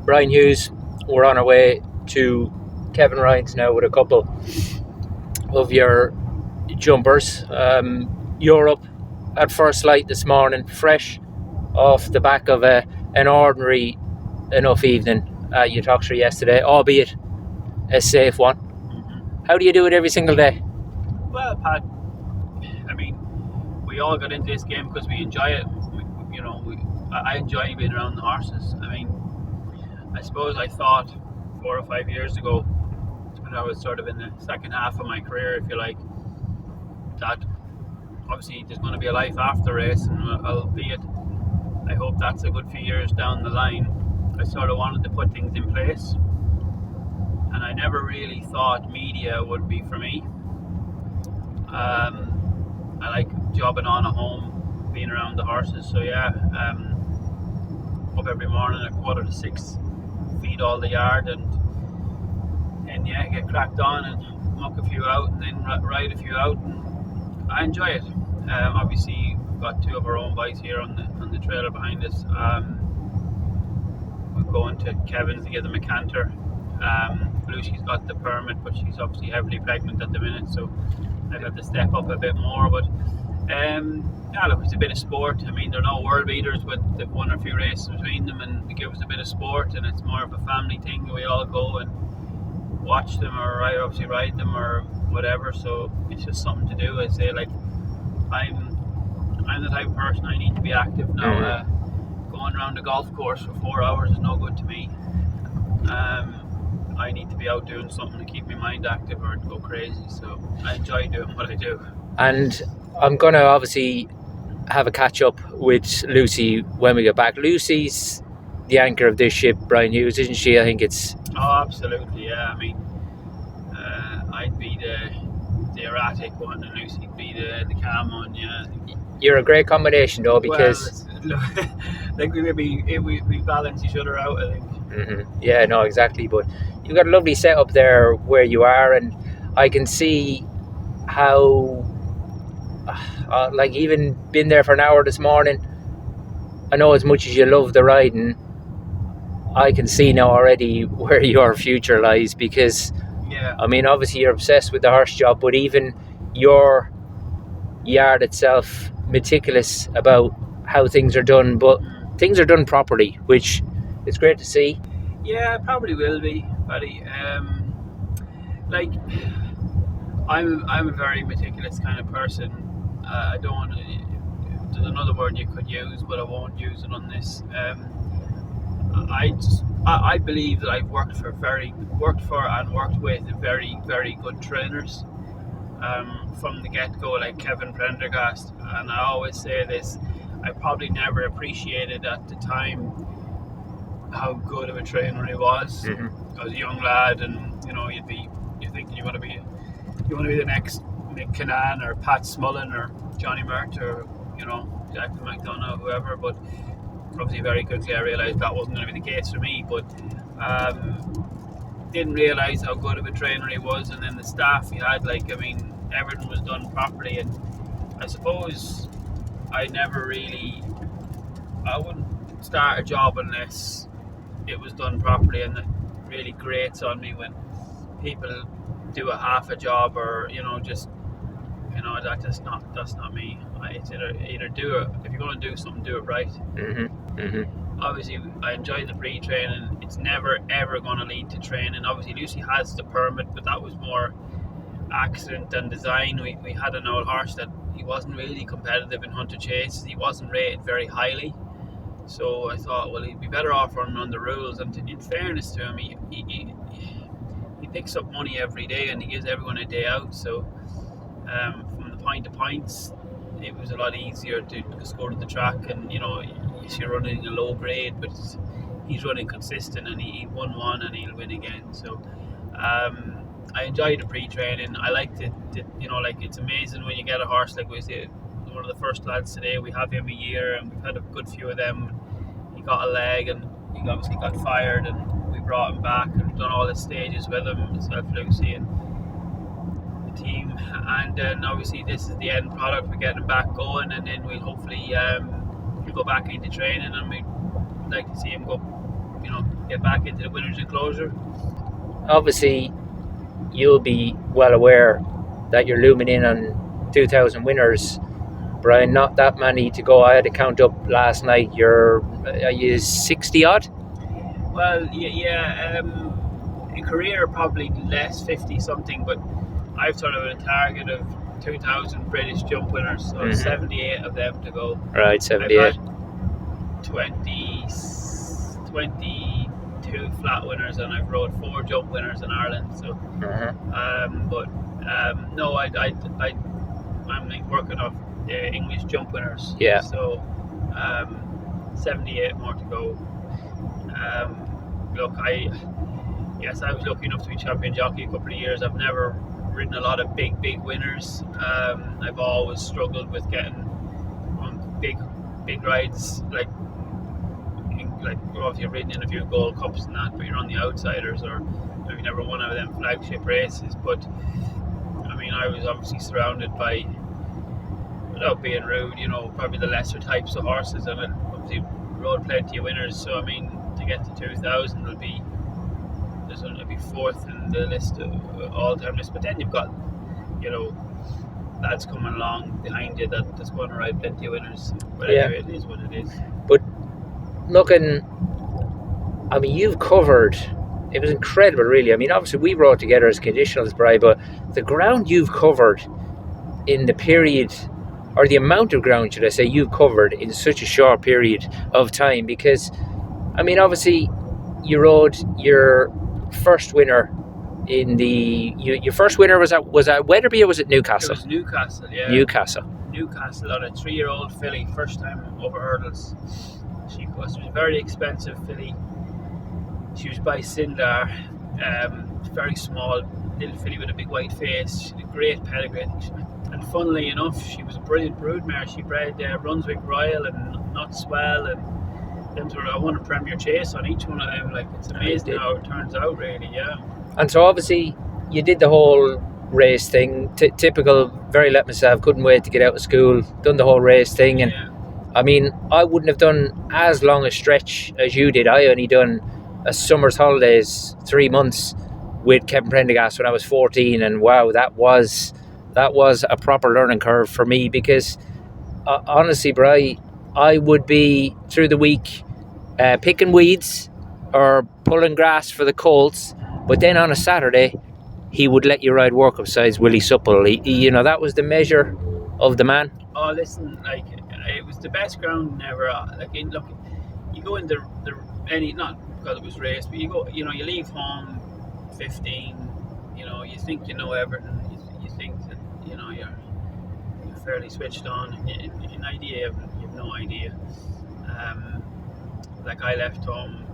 Brian Hughes. We're on our way to Kevin Ryan's now with a couple of your jumpers. Europe at first light this morning, fresh off the back of an ordinary enough evening at Uttoxeter yesterday, albeit a safe one. How do you do it every single day? Well, Pat, I mean, we all got into this game because we enjoy it. I enjoy being around the horses. I mean, I suppose I thought 4 or 5 years ago, when I was sort of in the second half of my career, if you like, that obviously there's going to be a life after race, and albeit I hope that's a good few years down the line, I sort of wanted to put things in place, and I never really thought media would be for me. I like jobbing on at home, being around the horses, so yeah, up every morning at 5:45, feed all the yard, and yeah, get cracked on and muck a few out, and then ride a few out, and I enjoy it. Obviously, we've got 2 of our own bikes here on the trailer behind us. We're going to Kevin's to get them a canter. Luci's got the permit, but she's obviously heavily pregnant at the minute, so I've had to step up a bit more. But yeah, look, it's a bit of sport. I mean, they're no world beaters, but they've won a few races between them, and it gives us a bit of sport, and it's more of a family thing. We all go and watch them, or I obviously ride them, or whatever. So it's just something to do. I say, like, I'm the type of person, I need to be active now. Going around the golf course for 4 hours is no good to me. I need to be out doing something to keep my mind active or go crazy. So I enjoy doing what I do. And I'm going to obviously have a catch up with Luci when we get back. Luci's the anchor of this ship, Brian Hughes, isn't she? I think it's... Oh, absolutely, yeah. I mean, I'd be the erratic one, and Luci'd be the calm one, yeah. You're a great combination, though, because... Well, I think we balance each other out, I think. Mm-hmm. Yeah, no, exactly. But you've got a lovely setup there where you are, and I can see how... like, even been there for an hour this morning, I know as much as you love the riding, I can see now already where your future lies, because yeah, I mean, obviously you're obsessed with the horse job, but even your yard itself, meticulous about how things are done, but things are done properly, which is great to see. Yeah, probably will be, buddy. Like, I'm a very meticulous kind of person. I don't want to. There's another word you could use, but I won't use it on this. I believe that I've worked for and worked with very, very good trainers from the get-go, like Kevin Prendergast. And I always say this: I probably never appreciated at the time how good of a trainer he was. I was a young lad, and you're thinking you want to be the next Mick Kinnan or Pat Smullen or Johnny Mert or Jackie McDonough, whoever. But obviously very quickly I realised that wasn't going to be the case for me. But didn't realise how good of a trainer he was, and then the staff he had, like, I mean, everything was done properly. And I suppose I wouldn't start a job unless it was done properly, and it really grates on me when people do a half a job, or that's not me. It's either do it, if you're going to do something, do it right. Obviously I enjoy the pre-training. It's never ever going to lead to training. Obviously Luci has the permit, but that was more accident than design. We had an old horse that he wasn't really competitive in hunter chases. He wasn't rated very highly, so I thought, well, he'd be better off running on the rules. And in fairness to him, he picks up money every day, and he gives everyone a day out. So from the point to points, it was a lot easier to just go to the track, and you're running a low grade, but he's running consistent, and he won one and he'll win again. So I enjoy the pre-training. I like to like, it's amazing when you get a horse, like we say, one of the first lads today, we have him a year, and we've had a good few of them. He got a leg, and he obviously got fired, and we brought him back, and we've done all the stages with him, myself, Luci, and the team. And then obviously this is the end product. We're getting him back going, and then we'll hopefully he'll go back into training, and we'd like to see him go get back into the winners' enclosure. Obviously, you'll be well aware that you're looming in on 2,000 winners, Brian. Not that many to go. I had to count up last night. Are you 60 odd? Well, yeah. In career, probably less, 50 something, but I've sort of a target of 2,000 British jump winners, so 78 of them to go. Right, 78. I've had 22 flat winners, and I've rode 4 jump winners in Ireland. So, no, I'm working off English jump winners. Yeah. So, 78 more to go. Look, I was lucky enough to be champion jockey a couple of years. I've never ridden a lot of big winners. I've always struggled with getting on big rides, like obviously you've ridden in a few Gold Cups and that, but you're on the outsiders, or maybe never won out of them flagship races. But I mean, I was obviously surrounded by, without being rude, probably the lesser types of horses, and I obviously rode plenty of winners. So I mean, to get to 2,000 will be 4th in the list of all-time list. But then you've got, lads coming along behind you that's going to ride plenty of winners. But anyway, it is what it is. But looking, I mean, you've covered, it was incredible, really. I mean, obviously we rode together as conditionals, Brian, but the ground you've covered in the period, or the amount of ground, should I say, you've covered in such a short period of time, because, I mean, obviously you rode your first winner in your first winner was at Wetherby, or was it Newcastle? It was Newcastle, yeah. Newcastle on a 3-year-old filly, first time over hurdles. She was a very expensive filly. She was by Sindar, very small little filly with a big white face. She had a great pedigree, and funnily enough, she was a brilliant broodmare. She bred Brunswick Royal and Nutswell, and I won a Premier Chase on each one of them. Like, it's amazing how it turns out, really. Yeah. And so obviously you did the whole race thing, typical, very let myself, couldn't wait to get out of school, done the whole race thing. And I mean, I wouldn't have done as long a stretch as you did. I only done a summer's holidays, 3 months with Kevin Prendergast when I was 14, and wow, that was a proper learning curve for me, because honestly, Bri, I would be through the week picking weeds or pulling grass for the colts, but then on a Saturday he would let you ride workup size Willie Supple. He, that was the measure of the man. Oh, listen, like, it was the best ground ever. Like, look, you go into not because it was race, but you go, you leave home 15, you think you know everything. You think that you're fairly switched on. In idea, you have no idea. Like, I left home.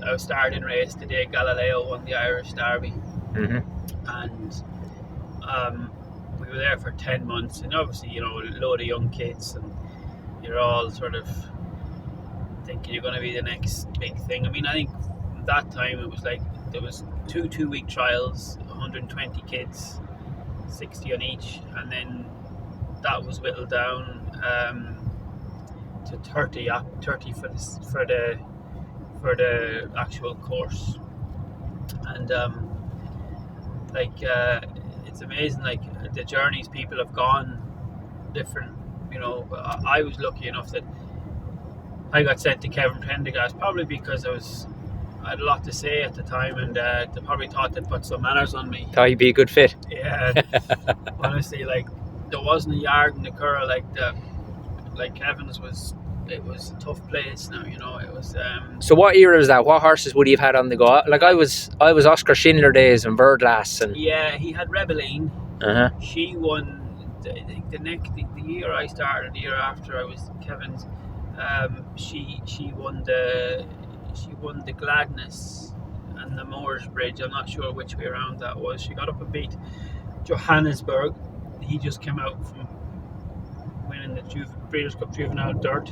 I was starting race the day Galileo won the Irish Derby, and we were there for 10 months, and obviously, a load of young kids, and you're all sort of thinking you're going to be the next big thing. I mean, I think at that time it was like there was 2-week trials, 120 kids, 60 on each, and then that was whittled down to 30 for the actual course. And it's amazing, like, the journeys people have gone different. I was lucky enough that I got sent to Kevin Prendergast, probably because I had a lot to say at the time, and they probably thought they'd put some manners on me. Thought you'd be a good fit. Yeah. Honestly, like, there wasn't a yard in the curl like Kevin's was. It was a tough place now, it was. So what era was that? What horses would he have had on the go? Like, I was Oscar Schindler days and Birdlass, and yeah, he had Rebelline. She won. I think the year I started, the year after I was Kevin's. She won the Gladness and the Moors Bridge. I'm not sure which way around that was. She got up and beat Johannesburg. He just came out from winning the Breeders' Cup Juvenile Dirt,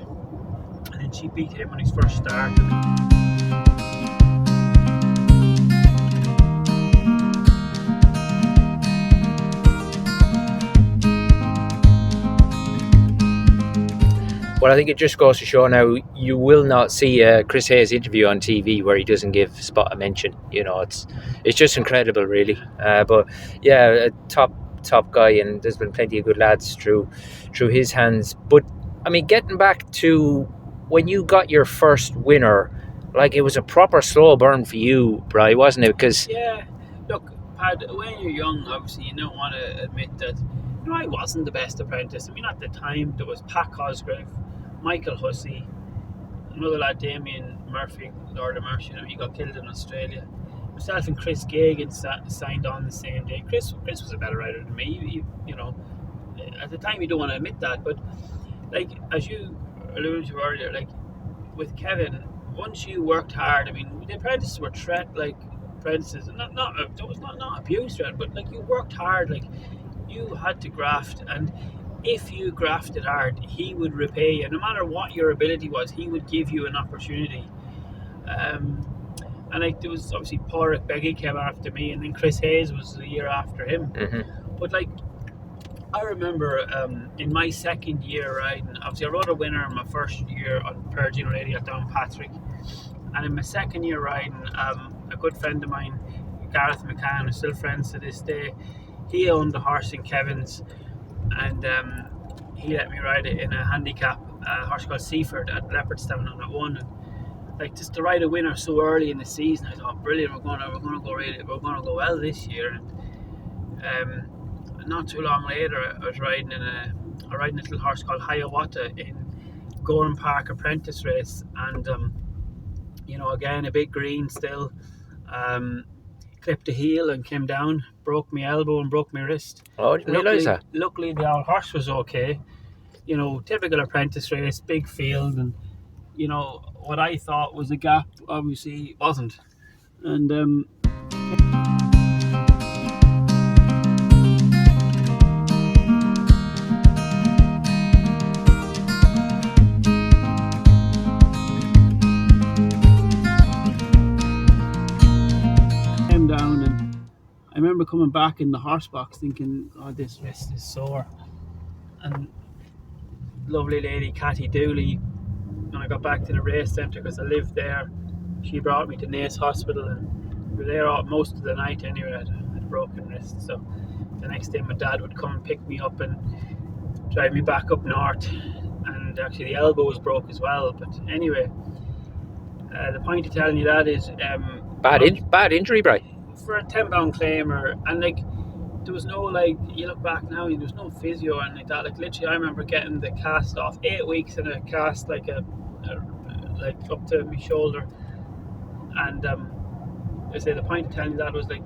and then she beat him on his first start. But I think it just goes to show now you will not see a Chris Hayes interview on TV where he doesn't give Spot a mention. It's just incredible, really. But yeah, a top guy, and there's been plenty of good lads through his hands. But I mean, getting back to when you got your first winner, like it was a proper slow burn for you, Brian, wasn't it? Because look, Pat, when you're young, obviously you don't want to admit that. I wasn't the best apprentice. I mean, at the time there was Pat Cosgrave, Michael Hussey, another lad, Damien Murphy, Lord of Mercy. He got killed in Australia. Myself and Chris Gagan signed on the same day. Chris was a better rider than me. At the time you don't want to admit that, but like as you alluded to earlier, like with Kevin, once you worked hard, I mean, the apprentices were apprentices, it was not abused, but like you worked hard, like you had to graft, and if you grafted hard, he would repay you. No matter what your ability was, he would give you an opportunity. And like there was obviously Pádraig Beggy came after me, and then Chris Hayes was the year after him. But like I remember in my second year riding, obviously I rode a winner in my first year on Pergino Radio at Downpatrick, and in my second year riding, a good friend of mine, Gareth McCann, who's still friends to this day, he owned the horse in Kevin's, and he let me ride it in a handicap horse called Seaford at Leopardstown, and I won. Like just to ride a winner so early in the season, I thought, brilliant, we're gonna go well this year. And not too long later, I was riding a little horse called Hiawatha in Gorham Park apprentice race, and again a big green still. Clipped a heel and came down, broke my elbow and broke my wrist. Oh, I didn't realise that. Luckily, the old horse was okay. Typical apprentice race, big field, and what I thought was a gap obviously wasn't. And came down, and I remember coming back in the horse box thinking, oh, this wrist is sore. And lovely lady Cathy Dooley, when I got back to the race centre, because I lived there, she brought me to Naas Hospital, and we were there most of the night anyway. I had a broken wrist, so the next day my dad would come and pick me up and drive me back up north, and actually the elbow was broke as well. But anyway, the point of telling you that is bad injury, Brian, for a 10-pound claimer, and like there was no, like, you look back now, there was no physio and like that. Like literally I remember getting the cast off, 8 weeks in a cast, like up to my shoulder. And I say the point of telling you that was like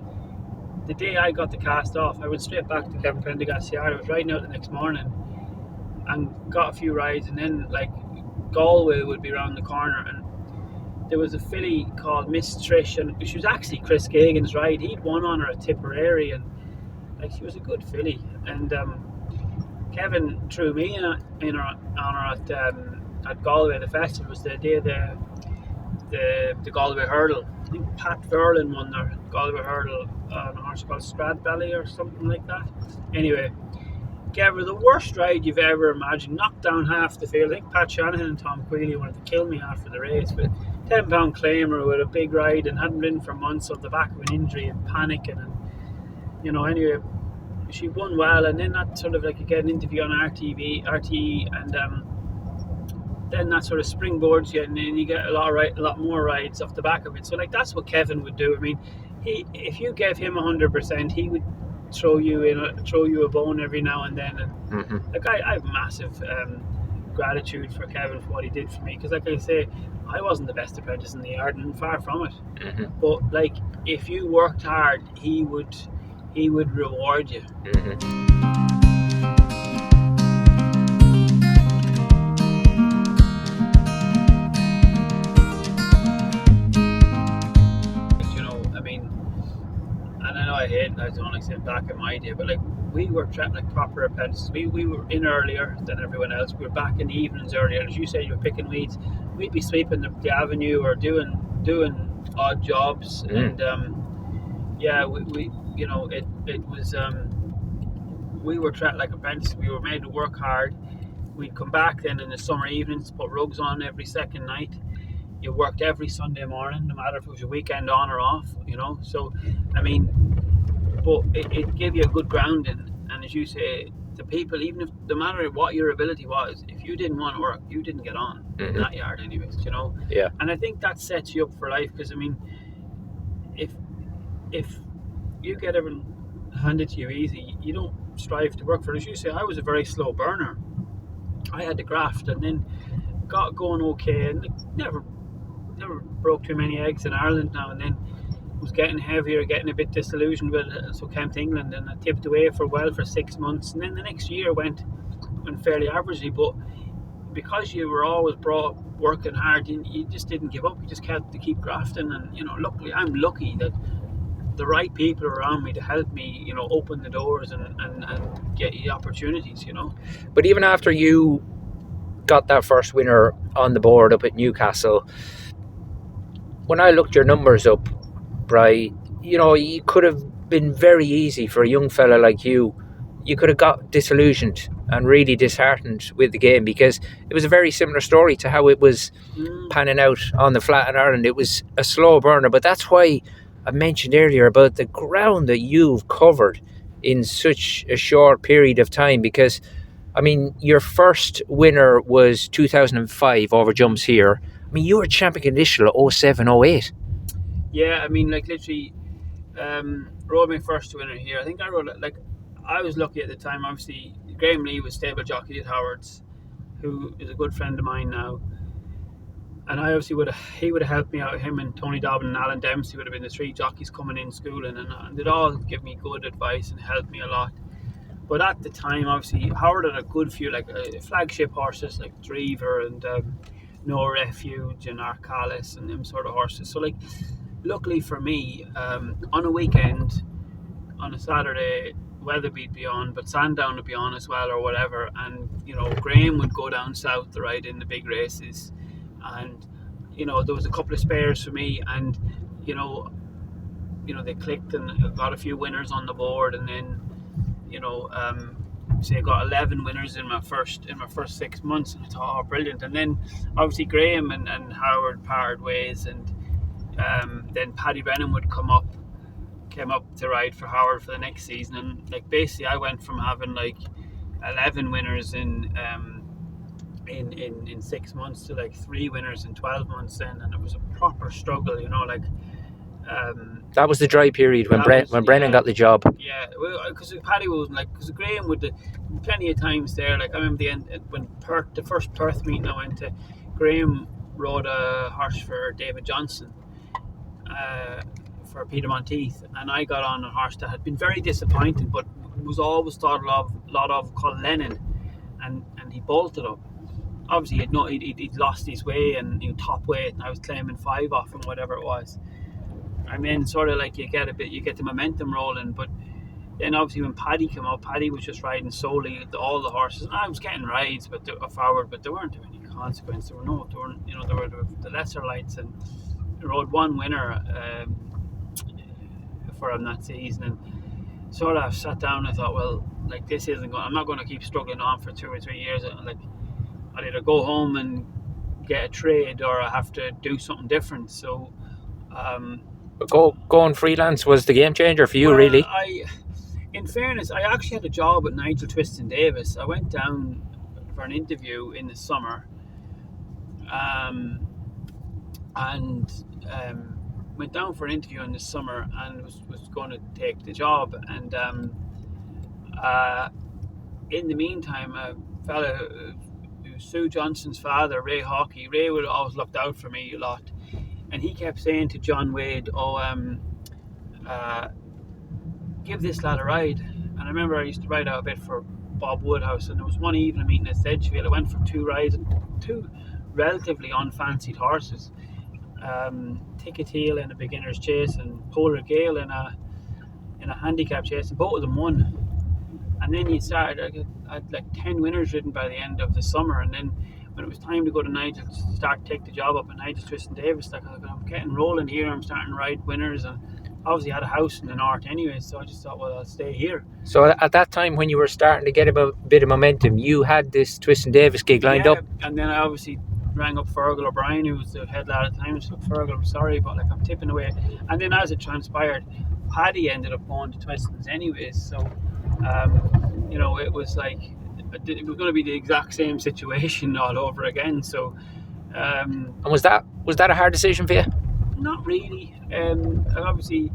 the day I got the cast off, I went straight back to Kevin Prendergast's yard. I was riding out the next morning and got a few rides, and then like Galway would be around the corner, and there was a filly called Miss Trish, and she was actually Chris Gagan's ride. He'd won on her at Tipperary, and like she was a good filly. And Kevin threw me in on her at Galway. The festival was the day of the Galway Hurdle. I think Pat Verlin won the Galway Hurdle on a horse called Stradbally or something like that. Anyway, gave her the worst ride you've ever imagined. Knocked down half the field. I think Pat Shanahan and Tom Queally wanted to kill me after the race, but 10-pound claimer with a big ride and hadn't been for months off the back of an injury and panicking, and anyway, she won well. And then that sort of like you get an interview on RTE, and then that sort of springboards you, and then you get a lot more rides off the back of it. So like that's what Kevin would do. I mean, if you gave him 100%, he would throw you a bone every now and then. And like I have massive gratitude for Kevin for what he did for me, because like I say, I wasn't the best apprentice in the yard, and far from it. But like if you worked hard, he would reward you. I hate, I don't like saying back in my day, but like we were trapped like proper apprentices. We were in earlier than everyone else. We were back in the evenings earlier. As you say, you were picking weeds. We'd be sweeping the avenue or doing odd jobs. And yeah, we it was we were trapped like apprentices. We were made to work hard. we'd come back then in the summer evenings, put rugs on every second night. You worked every Sunday morning, no matter if it was your weekend on or off, you know. So, I mean, but it gave you a good grounding. And as you say, the people, even if no matter what your ability was, if you didn't want to work, you didn't get on in that yard, anyways, you know. Yeah. And I think that sets you up for life, because I mean, if you get everything handed to you easy, you don't strive to work for it. As you say, I was a very slow burner. I had to graft, and then got going okay, and never broke too many eggs in Ireland now and then. Was getting heavier, getting a bit disillusioned with it, so came to England, and I tipped away for 6 months, and then the next year went fairly averagely, but because you were always working hard, you just didn't give up. You just kept to keep grafting, and you know, luckily I'm lucky that the right people around me to help me, you know, open the doors and get you opportunities, you know. But even after you got that first winner on the board up at Newcastle, when I looked your numbers up, Bri, you know, you could have been very easy for a young fella like you. You could have got disillusioned and really disheartened with the game, because it was a very similar story to how it was panning out on the flat in Ireland. It was a slow burner, but that's why I mentioned earlier about the ground that you've covered in such a short period of time, because I mean, your first winner was 2005 over jumps here. I mean, you were champion conditional 07, 08. Yeah, I mean, like literally, rode my first winner here. I think I rode it, like, I was lucky at the time. Obviously, Graham Lee was stable jockey at Howard's, who is a good friend of mine now. And I obviously he would have helped me out. Him and Tony Dobbin and Alan Dempsey would have been the three jockeys coming in schooling, and they'd all give me good advice and help me a lot. But at the time, obviously, Howard had a good few, like flagship horses like Drever and No Refuge and Arcalis and them sort of horses. So, like, luckily for me, on a weekend, on a Saturday, Weatherby'd be on, but Sandown would be on as well, or whatever. And you know, Graham would go down south to ride in the big races, and you know, there was a couple of spares for me, and you know, they clicked and got a few winners on the board, and then you know, say I got 11 winners in my first 6 months, and I thought, oh, brilliant. And then obviously Graham and Howard parted ways, and then Paddy Brennan would came up to ride for Howard for the next season, and like basically I went from having like 11 winners in 6 months to like 3 winners in 12 months then, and it was a proper struggle, you know, like that was the dry period when Brennan got the job. Yeah, because Paddy was like, because Graham would plenty of times there, like I remember the end when the first Perth meeting I went to, Graham rode a horse for David Johnson for Peter Monteith, and I got on a horse that had been very disappointing, but was always thought a lot of called Lennon, and he bolted up. Obviously he'd lost his way and top weight, and I was claiming 5 off him, whatever it was. And then sort of like you get the momentum rolling, but then obviously when Paddy came up, Paddy was just riding solely all the horses, and I was getting rides forward, but there weren't of any consequence. There were the lesser lights, and I rode one winner for him that season, and sort of sat down and I thought, well, like this isn't going. I'm not going to keep struggling on for 2 or 3 years. Like I'll either go home and get a trade, or I have to do something different. So. Going freelance was the game changer for you, really. In fairness, I actually had a job at Nigel Twiston Davis. I went down for an interview in the summer, and went down for an interview in the summer, and was going to take the job. And in the meantime, a fella, Sue Johnson's father, Ray Hawkey, Ray would always looked out for me a lot. And he kept saying to John Wade, give this lad a ride. And I remember I used to ride out a bit for Bob Woodhouse, and there was one evening meeting at Sedgefield. I went for 2 rides, 2 relatively unfancied horses. Ticket-Heel in a beginner's chase, and Polar Gale in a handicap chase, and both of them won. And then you started, I had like 10 winners ridden by the end of the summer, and then when it was time to go to Nigel to take the job up at Nigel Twiston Davis, like I'm getting rolling here, I'm starting to ride winners, and obviously had a house in the north anyway, so I just thought, well, I'll stay here. So at that time, when you were starting to get a bit of momentum, you had this Twist and Davis gig lined up. And then I obviously rang up Fergal or Brian, who was the head lad at the time, and said, Fergal, I'm sorry, but like I'm tipping away. And then as it transpired, Paddy ended up going to Twistons anyways, so you know, it was like it was going to be the exact same situation all over again. So and was that a hard decision for you? Not really. Obviously,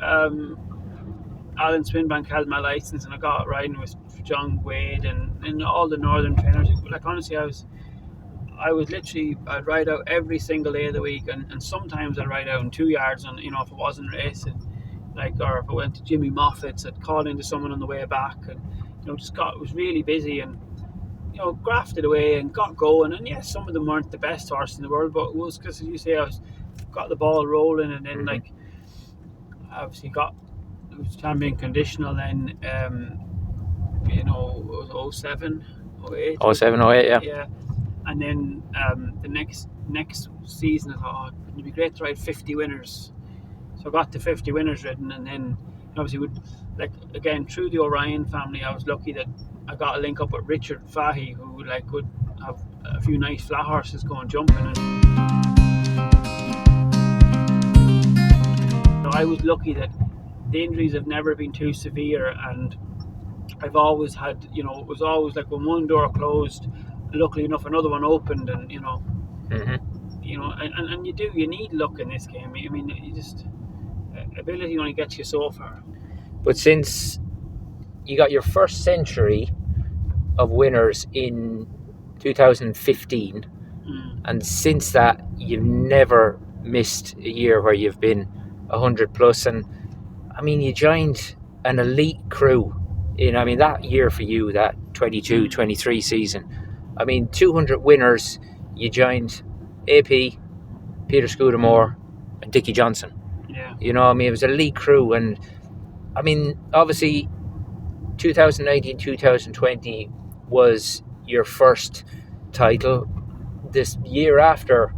Alan Swinbank held my license, and I got riding with John Wade and all the northern trainers. Like honestly, I was literally, I'd ride out every single day of the week, and sometimes I'd ride out in 2 yards, and you know, if I wasn't racing, like, or if I went to Jimmy Moffat's, I'd call into someone on the way back, and you know, it was really busy, and you know, grafted away and got going. And yes, some of them weren't the best horse in the world, but it was because, as you say, I got the ball rolling, and then like obviously it was champion conditional then. You know, it was 07, 08. 07, 08, yeah. And then the next season, I thought, it'd be great to ride 50 winners. So I got the 50 winners ridden, and then obviously again through the Orion family, I was lucky that I got a link up with Richard Fahey, who like would have a few nice flat horses going jumping. And so I was lucky that the injuries have never been too severe, and I've always had, you know, it was always like when one door closed, luckily enough another one opened, and you know, you know, and you need luck in this game. I mean, you just ability only gets you so far. But since you got your first century of winners in 2015, and since that you've never missed a year where you've been 100 plus, and I mean, you joined an elite crew I mean, that year for you, that 22-23 season, I mean, 200 winners. You joined AP, Peter Scudamore, and Dickie Johnson. Yeah. You know, I mean, it was an elite crew, and I mean, obviously 2019, 2020 was your first title. This year after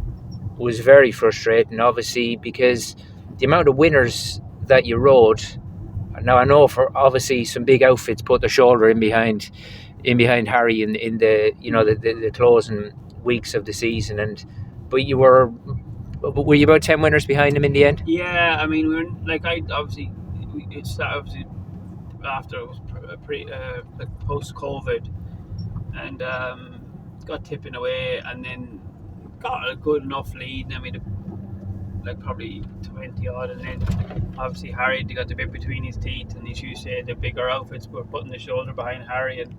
was very frustrating, obviously, because the amount of winners that you rode. Now I know for obviously some big outfits put their shoulder in behind Harry in the, you know, the closing weeks of the season, but were you about 10 winners behind him in the end? Yeah, I mean, it's obviously after it was like post COVID, and got tipping away, and then got a good enough lead. I mean, like probably 20 odd, and then obviously Harry, they got the bit between his teeth, and as you say, the bigger outfits were putting the shoulder behind Harry, and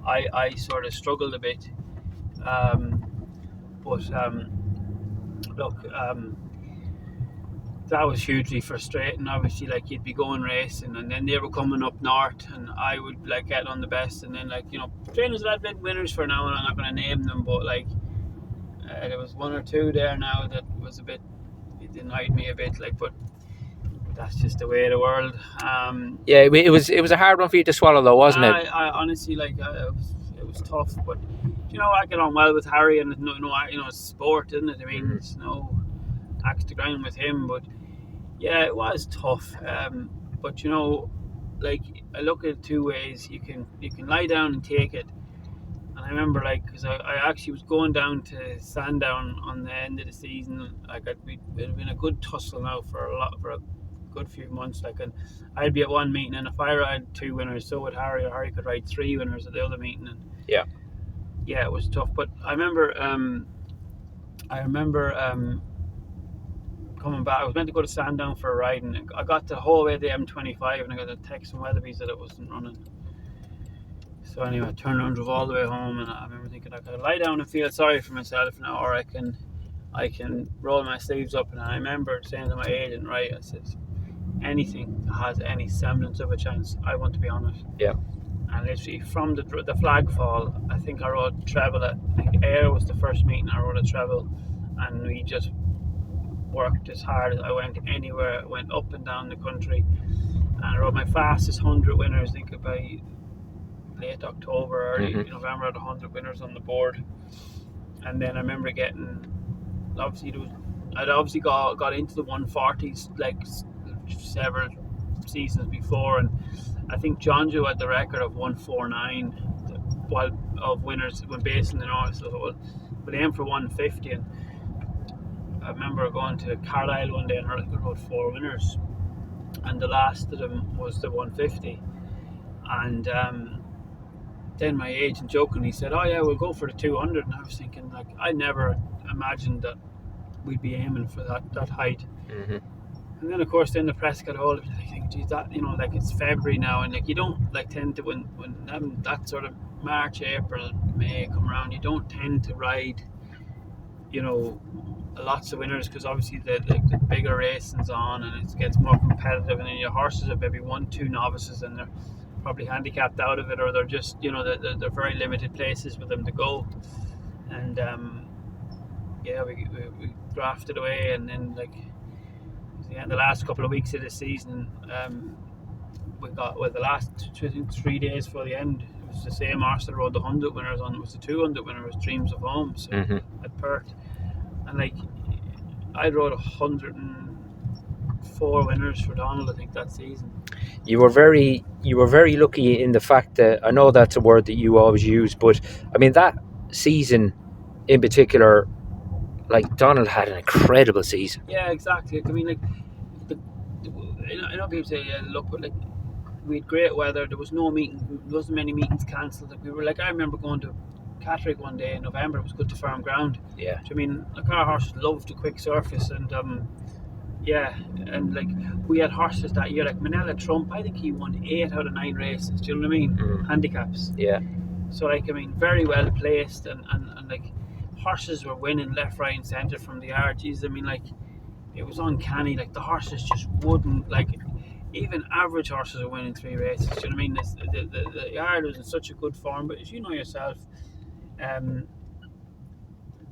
I sort of struggled a bit, that was hugely frustrating. Obviously, like, you'd be going racing, and then they were coming up north, and I would like get on the best, and then, like, you know, trainers that had been winners for now, and I'm not going to name them, but like there was one or two there now that was a bit, it annoyed me a bit, like, but that's just the way of the world. Yeah, it was a hard one for you to swallow, though, wasn't it? I honestly, like, it was tough, but you know, I get on well with Harry, and you know, it's sport, isn't it? I mean, it's no axe to grind with him, but yeah, it was tough. But you know, like, I look at it two ways. You can lie down and take it. And I remember, like, because I actually was going down to Sandown on the end of the season. Like, it had been a good tussle now for a good few months. Like, and I'd be at one meeting, and if I ride two winners, so would Harry, or Harry could ride three winners at the other meeting. And yeah, it was tough. But I remember coming back. I was meant to go to Sandown for a ride, and I got the whole way to the M25, and I got a text from Weatherby's that it wasn't running. So anyway, I turned around, drove all the way home, and I remember thinking, I could lie down and feel sorry for myself now, or I can roll my sleeves up. And I remember saying to my agent, right, I said, anything that has any semblance of a chance, I want to be on it. Yeah. And literally from the flag fall, I think I rode treble at, I think Ayr was the first meeting I rode a treble, and we just worked as hard as I went anywhere. I went up and down the country, and I rode my fastest 100 winners, I think by late October, early November, I had 100 winners on the board. And then I remember I'd obviously got into the 140s, like several seasons before, and I think John Joe had the record of 149 while of winners when based in the north. So they aimed for 150, and I remember going to Carlisle one day and I wrote 4 winners, and the last of them was the 150, and then my agent jokingly said, "Oh yeah, we'll go for the 200," and I was thinking, like, I never imagined that we'd be aiming for that height. Mm-hmm. And then of course the press got hold of it. I think, geez, that, you know, like, it's February now, and like, you don't like tend to when that sort of March, April, May come around, you don't tend to ride, you know, lots of winners, because obviously the bigger racing's on and it gets more competitive, and then your horses have maybe 1-2 novices and they're probably handicapped out of it, or they're just, you know, they're very limited places for them to go. And yeah, we drafted away, and then, like, the last couple of weeks of the season, we got, well, the last 3 days for the end, it was the same horse that rode the 100 winners on. It was the 200 winner, was Dreams of Home, so at Perth. And like, I rode 104 winners for Donald, I think, that season. You were very lucky in the fact that, I know that's a word that you always use, but I mean, that season in particular, like, Donald had an incredible season. Yeah, exactly. I mean, like, I know people say, yeah, look, but like, we had great weather. There was no meeting. There wasn't many meetings cancelled. Like, we were, like, I remember going to Catterick one day in November. It was good to firm ground. Yeah. I mean, like, our horses loved the quick surface, and yeah, and like, we had horses that year, like Manila Trump. I think he won 8 out of 9 races. Do you know what I mean? Handicaps. Yeah. So, like, I mean, very well placed, and like, horses were winning left, right, and centre from the yard. Jeez, I mean, like, it was uncanny. Like, the horses just wouldn't, like, even average horses are winning 3 races. Do you know what I mean? The yard was in such a good form, but as you know yourself,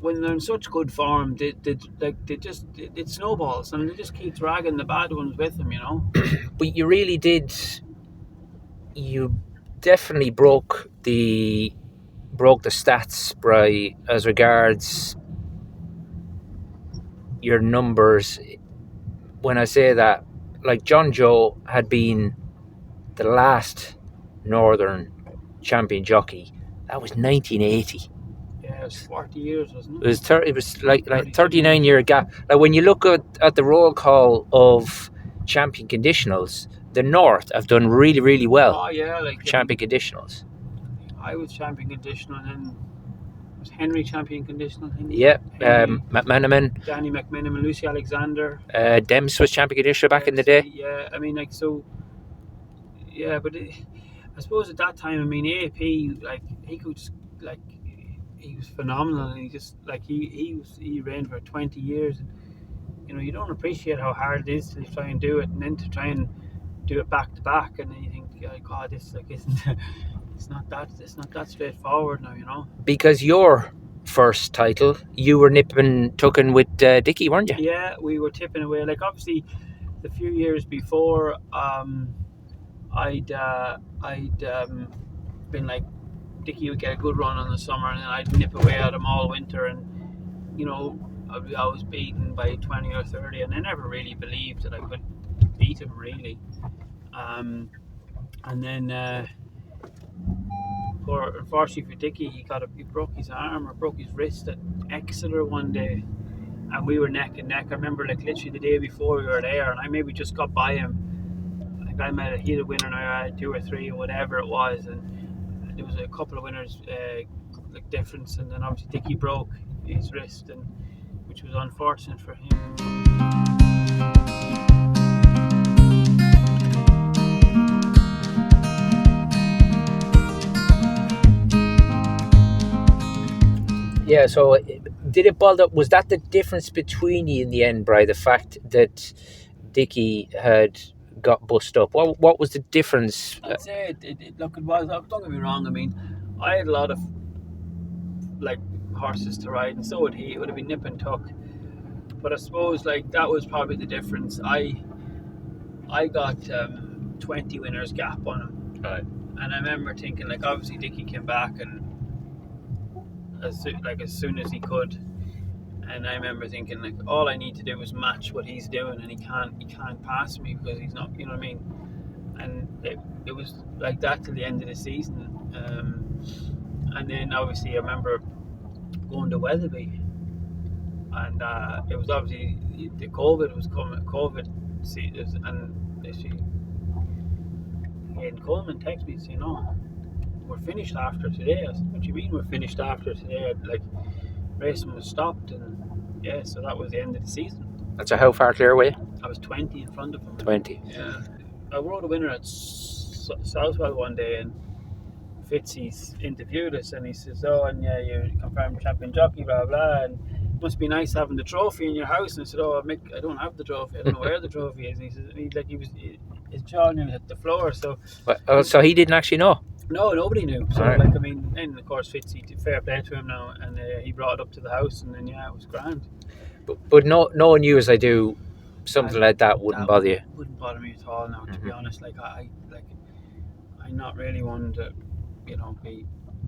when they're in such good form, it snowballs, and they just keep dragging the bad ones with them, you know. But you really did. You definitely broke the stats, Bri, as regards your numbers. When I say that, like, John Joe had been the last Northern champion jockey. That was 1980. Yeah, it was 40 years, wasn't it? It was like 39-year gap. Like, when you look at the roll call of champion conditionals, the North have done really, really well. Oh yeah, like champion conditionals. I was champion conditional, and then was Henry champion conditional. Yeah, McMenamin, Danny McMenamin, Luci Alexander. Dems was champion conditioner back in the day. Yeah, I mean, like, so. Yeah, but I suppose at that time, I mean, AP, like, he could just, like, he was phenomenal, and he just, like, he ran for 20 years, and, you know, you don't appreciate how hard it is to try and do it, and then to try and do it back to back, and then you think, like, God, this, like, isn't it's not that straightforward now, you know. Because your first title, you were nipping tucking with Dickie, weren't you? Yeah, we were tipping away. Like, obviously, the few years before, I'd been like, Dickie would get a good run in the summer, and then I'd nip away at him all winter, and, you know, I'd be always beaten by 20 or 30, and I never really believed that I could beat him, really. And then, unfortunately for Dickie, he broke his arm or broke his wrist at Exeter one day, and we were neck and neck. I remember, like, literally the day before we were there, and I maybe just got by him. Like, I might have hit a winner, and I had 2 or 3 or whatever it was, and there was a couple of winners, like, difference, and then obviously Dickie broke his wrist, and which was unfortunate for him. Yeah, so did it boil up? Was that the difference between you in the end, Bri? The fact that Dickie had got bust up. What was the difference? I'd say look, it was. Don't get me wrong. I mean, I had a lot of, like, horses to ride, and so would he. It would have been nip and tuck. But I suppose, like, that was probably the difference. I got 20 winners gap on him. Right. And I remember thinking, like, obviously Dickie came back, and as soon as he could, And I remember thinking, like, all I need to do is match what he's doing, and he can't pass me because he's not, you know what I mean? And it was like that till the end of the season. And then obviously I remember going to Weatherby, and it was obviously the COVID was coming, and actually Ian Coleman texted me saying, "No, we're finished after today." I said, "What do you mean we're finished after today?" Like, racing was stopped, and yeah, so that was the end of the season. And so how far clear were you? I was 20 in front of him. 20. Yeah. I rode a winner at Southwell one day, and Fitzy's interviewed us, and he says, "Oh, and yeah, you're confirmed champion jockey, blah blah, and it must be nice having the trophy in your house." And I said, "Oh, Mick, I don't have the trophy. I don't know where the trophy is." And he says, his jaw nearly hit the floor. So, so he didn't actually know. No, nobody knew. So, right. like, I mean, and of course, Fitzy, fair play to him now, and he brought it up to the house, and then yeah, it was grand. But knowing you as I do, something like that wouldn't bother you. Wouldn't bother me at all now. To be honest, I'm not really one to, you know, be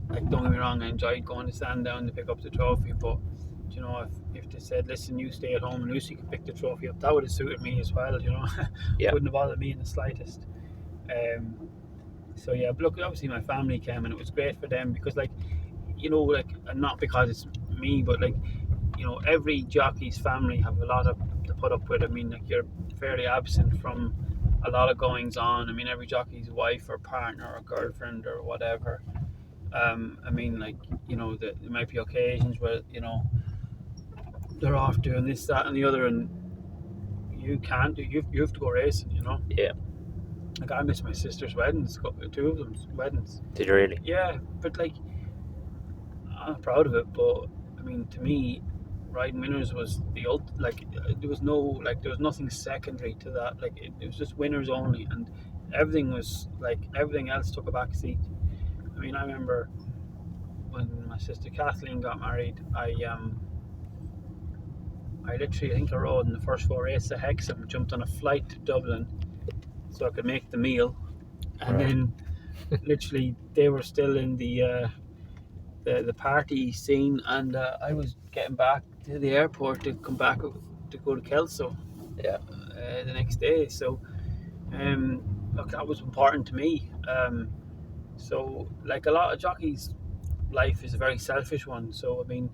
like. Don't get me wrong, I enjoyed going to Sandown to pick up the trophy, but you know, if they said, "Listen, you stay at home and Luci can pick the trophy up," that would have suited me as well. You know, yeah. Wouldn't have bothered me in the slightest. So yeah, but look, obviously my family came, and it was great for them because, like, you know, like, and not because it's me, but like, you know, every jockey's family have a lot to put up with. I mean, like, you're fairly absent from a lot of goings on. I mean, every jockey's wife or partner or girlfriend or whatever. I mean, like, you know, there might be occasions where, you know, they're off doing this, that, and the other, and you can't do. You have to go racing, you know. Yeah. Like, I missed my sister's weddings, 2 of them weddings. Did you really? Yeah, but like, I'm proud of it. But I mean, to me, riding winners was the like, there was nothing secondary to that. Like, it was just winners only, and everything was like, everything else took a back seat. I mean, I remember when my sister Kathleen got married, I literally, I think I rode in the first 4 races of Hexham, jumped on a flight to Dublin so I could make the meal, and then literally they were still in the party scene, and I was getting back to the airport to come back to go to Kelso the next day. So look, that was important to me. So, like, a lot of jockeys' life is a very selfish one. So I mean,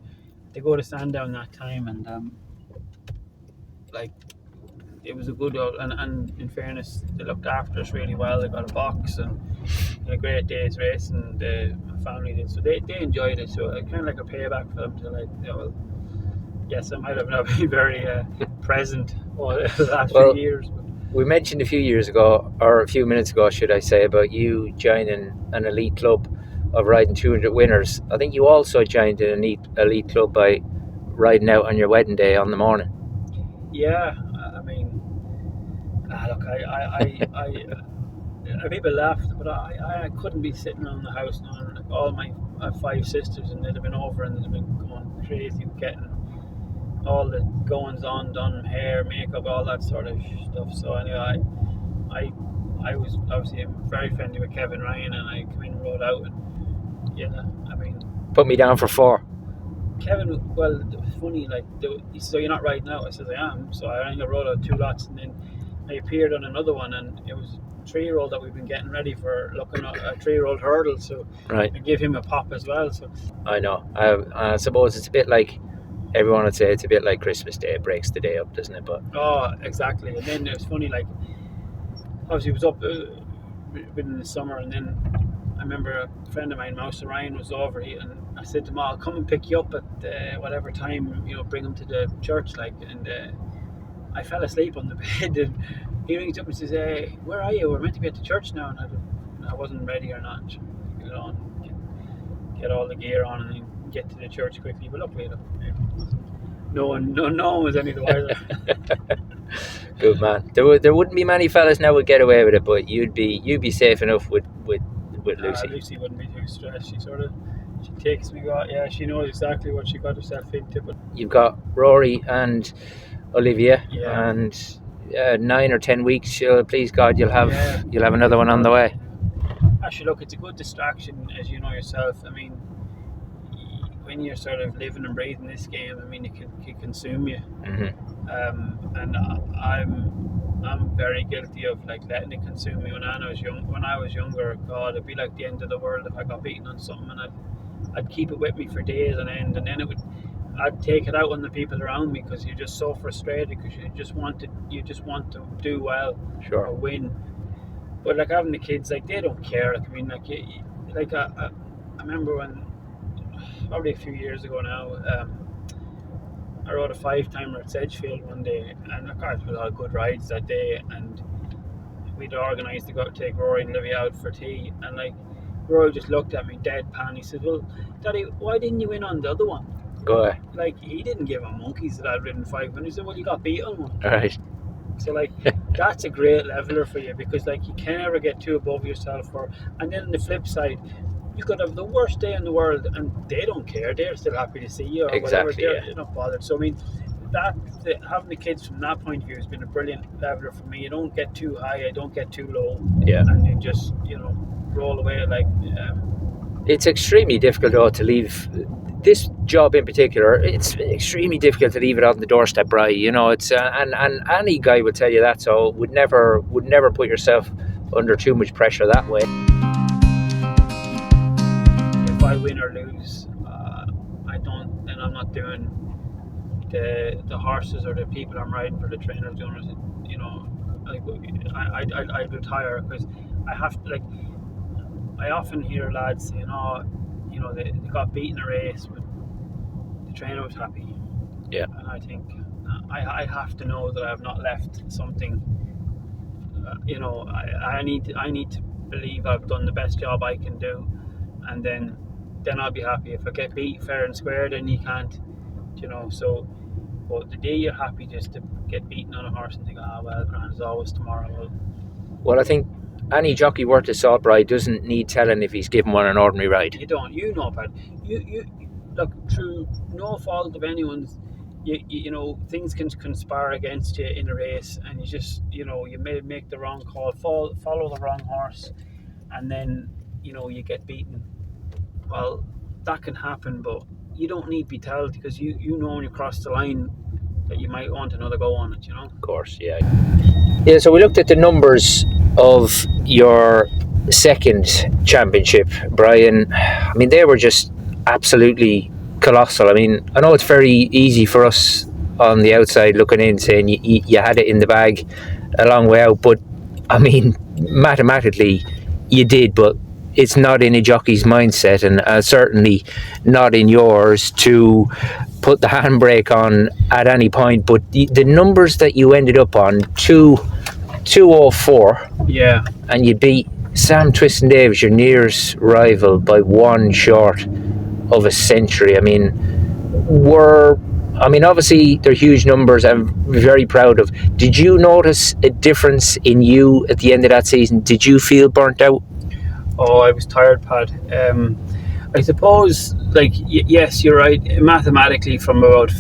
they go to Sandown that time, and like, it was a good, and in fairness, they looked after us really well. They got a box and had a great day's race, and my family did. So they enjoyed it. So kind of like a payback for them to, like, you know, well, yes, I might have not been very present over the last few years. But we mentioned a few years ago, or a few minutes ago, should I say, about you joining an elite club of riding 200 winners. I think you also joined an elite club by riding out on your wedding day on the morning. Yeah, I mean, look, people laughed, but I couldn't be sitting around the house now. Like, all my 5 sisters, and they'd have been over, and they'd have been going crazy, getting all the goings on done, hair, makeup, all that sort of stuff. So anyway, I was obviously very friendly with Kevin Ryan, and I came in and rode out, and yeah, I mean, put me down for 4. Kevin, well, it was funny, like, he said, "So you're not riding out?" I said, "I am." So I only rode out 2 lots, and then I appeared on another one, and it was a 3-year-old that we've been getting ready for, looking at a 3-year-old hurdle. So I gave him a pop as well. So I know. I suppose it's a bit like, everyone would say, it's a bit like Christmas Day. It breaks the day up, doesn't it? But exactly. And then it was funny, like, obviously it was up within the summer, and then I remember a friend of mine, Mouse Ryan, was over here, and I said to him, "I'll come and pick you up at whatever time, you know, bring him to the church," like, and I fell asleep on the bed, and he rings up and says, "Hey, where are you? We're meant to be at the church now." And I wasn't ready or not. Get on, get all the gear on, and then get to the church quickly. But luckily, no one was any the wiser. Good man. There wouldn't be many fellas now would get away with it, but you'd be safe enough with Luci. Luci wouldn't be too stressed. She takes me out. Yeah, she knows exactly what she got herself into. But you've got Rory and Olivia, and 9 or 10 weeks. Please God, you'll have another one on the way. Actually, look, it's a good distraction, as you know yourself. I mean, when you're sort of living and breathing this game, I mean, it can consume you. And I'm very guilty of like letting it consume me. When I was younger, God, it'd be like the end of the world if I got beaten on something, and I'd keep it with me for days on end, and then I'd take it out on the people around me, because you're just so frustrated, because you just want to do well, sure, or win. But like having the kids, like they don't care. Like I mean, I remember when, probably a few years ago now, I rode a 5-timer at Sedgefield one day, and of course, we had good rides that day, and we'd organised to go take Rory and Livy out for tea, and like Rory just looked at me deadpan. He said, "Well, Daddy, why didn't you win on the other one?" Go ahead. Like, he didn't give a monkeys that I'd ridden 5 minutes. He said, "Well, you got beat on one." All right. So like that's a great leveler for you, because like you can never get too above yourself. And then on the flip side, you could have the worst day in the world and they don't care. They're still happy to see you, or exactly, whatever. They're not bothered. So I mean, having the kids from that point of view has been a brilliant leveler for me. You don't get too high, I don't get too low. Yeah. And you just, roll away like. It's extremely difficult though to leave this job in particular. It's extremely difficult to leave it on the doorstep, Brian. It's and any guy would tell you that. So would never put yourself under too much pressure that way. If I win or lose, then I'm not doing the horses or the people I'm riding for, the trainers, the owners. I'd retire, because I have to, like. I often hear lads saying, they got beaten a race, but the trainer was happy. Yeah. And I think I have to know that I have not left something. I need to believe I've done the best job I can do, and then I'll be happy. If I get beat fair and square, then you can't. So. But the day you're happy just to get beaten on a horse and think, well, grand as always tomorrow. Well, I think any jockey worth his salt, Brian, doesn't need telling if he's given one an ordinary ride. You don't. You know, Pat. You look, through no fault of anyone's. Things can conspire against you in a race, and you just, you may make the wrong call, follow the wrong horse, and then you get beaten. Well, that can happen, but you don't need to be told, because you know when you cross the line that you might want another go on it. Of course, yeah. Yeah. So we looked at the numbers of your second championship, Brian. I mean, they were just absolutely colossal. I mean, I know it's very easy for us on the outside looking in saying you had it in the bag a long way out, but I mean, mathematically you did, but it's not in a jockey's mindset, and certainly not in yours, to put the handbrake on at any point. But the numbers that you ended up on, 204, yeah, and you beat Sam Twiston Davis, your nearest rival, by one short of a century. I mean, obviously they're huge numbers. I'm very proud of. Did you notice a difference in you at the end of that season? Did you feel burnt out? Oh, I was tired, Pat. I suppose, like, yes, you're right. Mathematically, from about,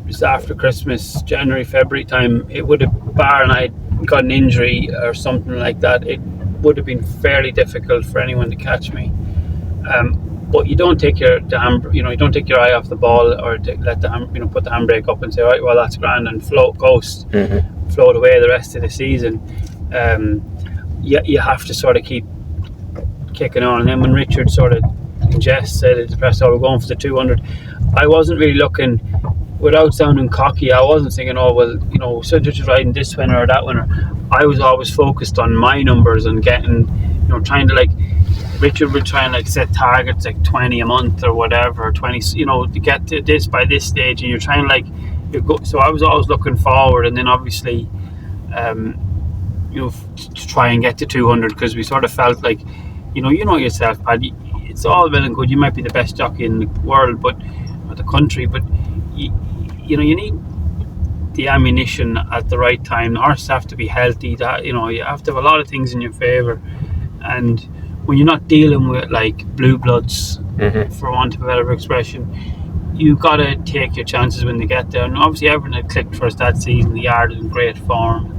just after Christmas, January, February time, it would have, barring I got an injury or something like that, it would have been fairly difficult for anyone to catch me. But you don't take you don't take your eye off the ball, or let the put the handbrake up and say, right, well, that's grand, and float away the rest of the season. You have to sort of keep kicking on. And then when Richard sort of in jest said at the press, we're going for the 200, I wasn't really looking, without sounding cocky, I wasn't thinking, such as riding this winner or that winner. I was always focused on my numbers and getting, trying to, like, Richard would try and like set targets like 20 a month or whatever, 20, to get to this by this stage, and you're trying to so I was always looking forward, and then obviously to try and get to 200, because we sort of felt like, yourself, Paddy, it's all well and good, you might be the best jockey in the world, or the country, but you need the ammunition at the right time. The horses have to be healthy, that you have to have a lot of things in your favour, and when you're not dealing with like blue bloods, for want of a better expression, you got to take your chances when they get there. And obviously everyone had clicked for us that season. The yard is in great form,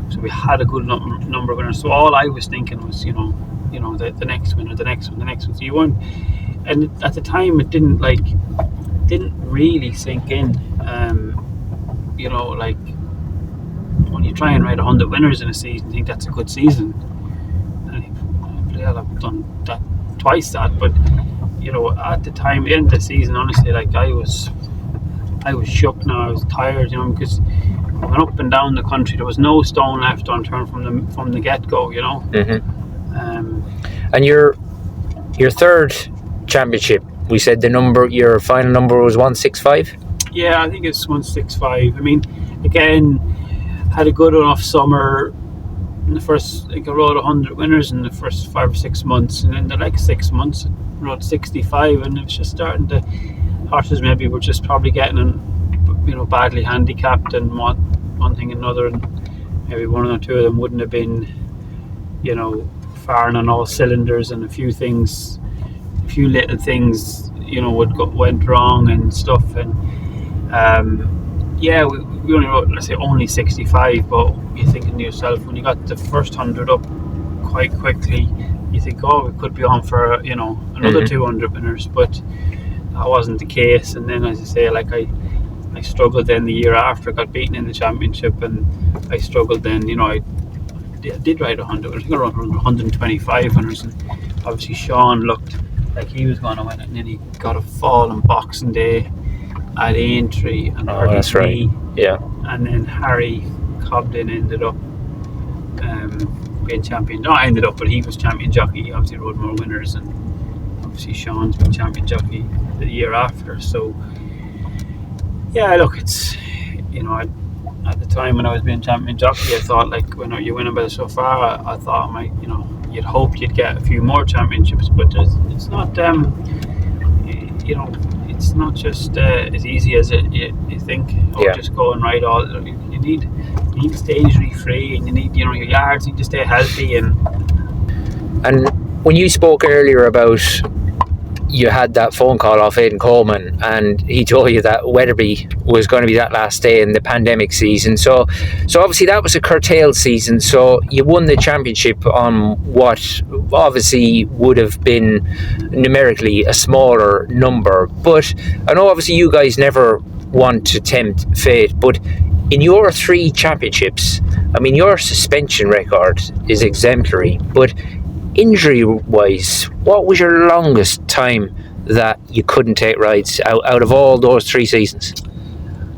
so we had a good number of winners. So all I was thinking was, the next winner, the next one. So you weren't, and at the time it didn't really sink in. Like when you try and ride 100 winners in a season, I think that's a good season. I've done that twice but at the time, in the season, honestly, like I was shook. Now I was tired, because I went up and down the country. There was no stone left unturned from the get go. And your third championship, we said your final number was 165. Yeah, I think it's 165. I mean, again, had a good enough summer. In the first, I rode 100 winners in the first 5 or 6 months, and in the next 6 months, I rode 65, and it was just starting to. Horses maybe were just probably getting, badly handicapped, and one thing and another, and maybe one or two of them wouldn't have been, firing on all cylinders, and a few little things, went wrong and stuff, and we only wrote, let's say, only 65, but you're thinking to yourself, when you got the first 100 up quite quickly, you think, we could be on for, another 200 winners, but that wasn't the case. And then, as I say, like I struggled then the year after. I got beaten in the championship, and I struggled then. I did ride 100. I think I rode 125 winners, and obviously Sean looked like he was going to win it, and then he got a fall on Boxing Day at Aintree, and that's right. Yeah. And then Harry Cobden ended up being champion. No, I ended up, but he was champion jockey. He obviously rode more winners, and obviously Sean's been champion jockey the year after. So yeah, look, it's at the time when I was being champion jockey, I thought, like, when you're winning by so far, I thought you'd hoped you'd get a few more championships, but it's not it's not just as easy as you think. Just go and ride all. You need to stay injury free, and you need your yards need to stay healthy. And when you spoke earlier about you had that phone call off Aidan Coleman, and he told you that Wetherby was going to be that last day in the pandemic season. So obviously that was a curtailed season. So you won the championship on what obviously would have been numerically a smaller number. But I know obviously you guys never want to tempt fate, but in your 3 championships, I mean, your suspension record is exemplary, but injury-wise, what was your longest time that you couldn't take rides out of all those 3 seasons?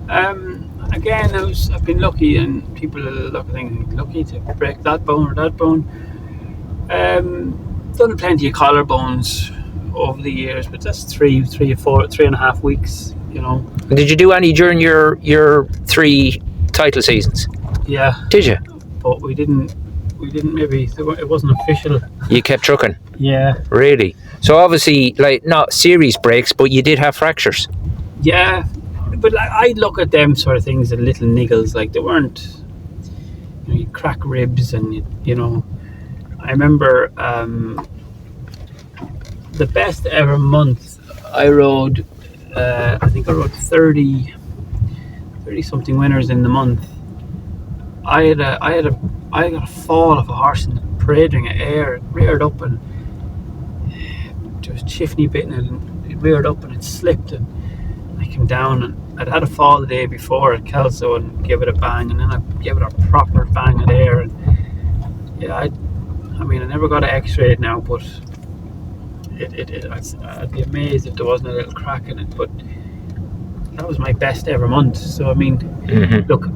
Again, I've been lucky, and people think lucky to break that bone or that bone. Done plenty of collarbones over the years, but that's 3.5 weeks. Did you do any during your 3 title seasons? Yeah. Did you? But we didn't. Maybe it wasn't official. You kept trucking? Yeah. Really? So obviously, like, not serious breaks, but you did have fractures. Yeah, but I look at them sort of things as little niggles. Like, they weren't. You crack ribs, and I remember the best ever month I rode. I think I rode 30 something winners in the month. I got a fall of a horse in the parade ring of air. It reared up, and there was chifney bitten, and it reared up and it slipped, and I came down, and I'd had a fall the day before at Kelso and gave it a bang, and then I gave it a proper bang of air, and yeah, I never got an x-ray now, but I'd be amazed if there wasn't a little crack in it. But that was my best ever month. So I mean, look,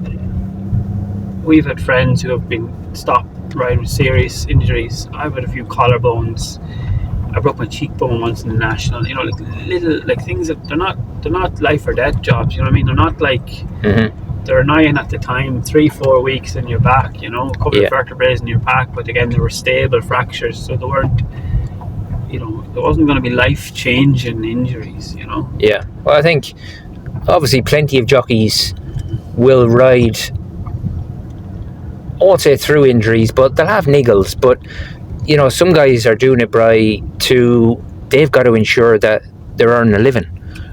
we've had friends who have been stopped riding with serious injuries. I've had a few collarbones. I broke my cheekbone once in the national. Like little things that they're not life or death jobs. You know what I mean? They're not like they're annoying at the time. 3-4 weeks in your back. A couple of vertebrae in your back, but again, they were stable fractures, so they weren't. There wasn't going to be life-changing injuries. Yeah. Well, I think obviously plenty of jockeys will ride, I won't say through injuries, but they'll have niggles. But some guys are doing it they've got to ensure that they're earning a living.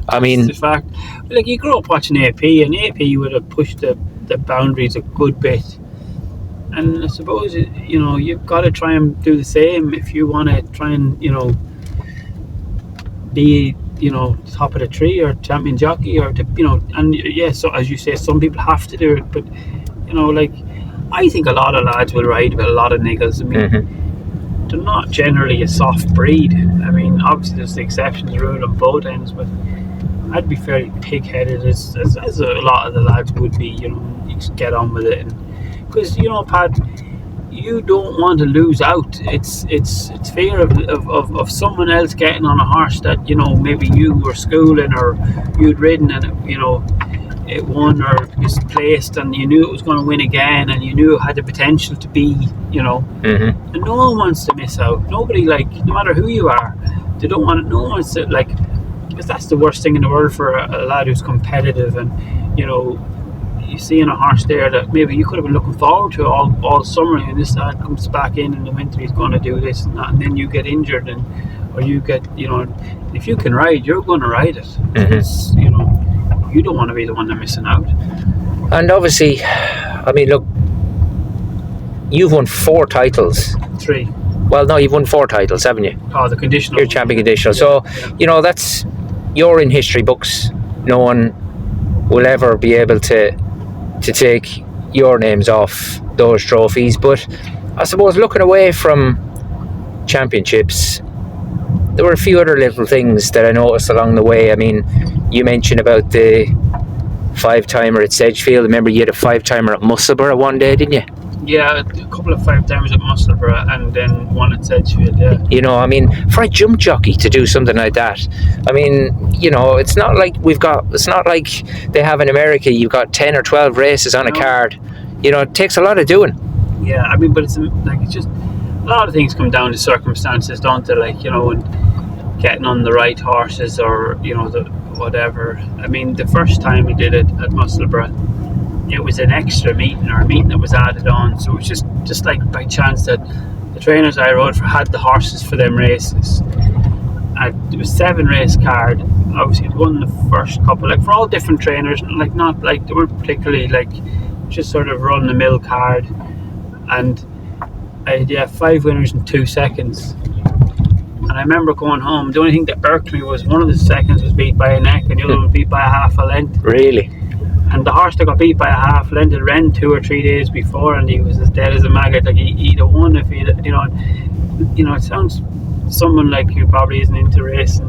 I mean, the fact, like, you grew up watching AP, and AP would have pushed the boundaries a good bit. And I suppose you've got to try and do the same if you want to try and be, top of the tree or champion jockey or to, and yeah, so as you say, some people have to do it, but like I think a lot of lads will ride with a lot of niggles. I mean, they're not generally a soft breed. I mean, obviously there's the exceptions rule on both ends, but I'd be fairly pig-headed as a lot of the lads would be. You just get on with it, and because Pat, you don't want to lose out. It's fear of someone else getting on a horse that maybe you were schooling or you'd ridden and it won or misplaced, and you knew it was going to win again, and you knew it had the potential to be, and no one wants to miss out. Nobody, like, no matter who you are, they don't want. No one wants to, like, because that's the worst thing in the world for a lad who's competitive, and you see in a horse there that maybe you could have been looking forward to all summer, and this lad comes back in the winter, he's going to do this and that, and then you get injured, or you get, if you can ride, you're going to ride it. It's, you don't want to be the one that's missing out. And obviously, I mean, look, you've won 4 titles. 3. Well, no, you've won 4 titles, haven't you? Oh, the conditional. You're champion conditional. So, that's, you're in history books. No one will ever be able to take your names off those trophies. But I suppose looking away from championships, there were a few other little things that I noticed along the way. I mean, you mentioned about the 5-timer at Sedgefield. Remember, you had a 5-timer at Musselburgh one day, didn't you? Yeah, a couple of 5-timers at Musselburgh and then one at Sedgefield, yeah. I mean, for a jump jockey to do something like that, I mean, it's not like they have in America, you've got 10 or 12 races on a card. It takes a lot of doing. Yeah, I mean, but it's just, a lot of things come down to circumstances, don't they? Like, and getting on the right horses or, the whatever. I mean, the first time we did it at Musselburgh, it was an extra meeting or a meeting that was added on, so it was just like by chance that the trainers I rode for had the horses for them races. It was 7 race card. Obviously it won the first couple, like for all different trainers, like not like they weren't particularly like just sort of run the mill card, and I had 5 winners in 2 seconds. And I remember going home, the only thing that irked me was one of the seconds was beat by a neck and the other one was beat by a half a length. Really? And the horse that got beat by a half length had ran 2 or 3 days before, and he was as dead as a maggot. Like he'd have won if he'd, it sounds someone like who probably isn't into racing.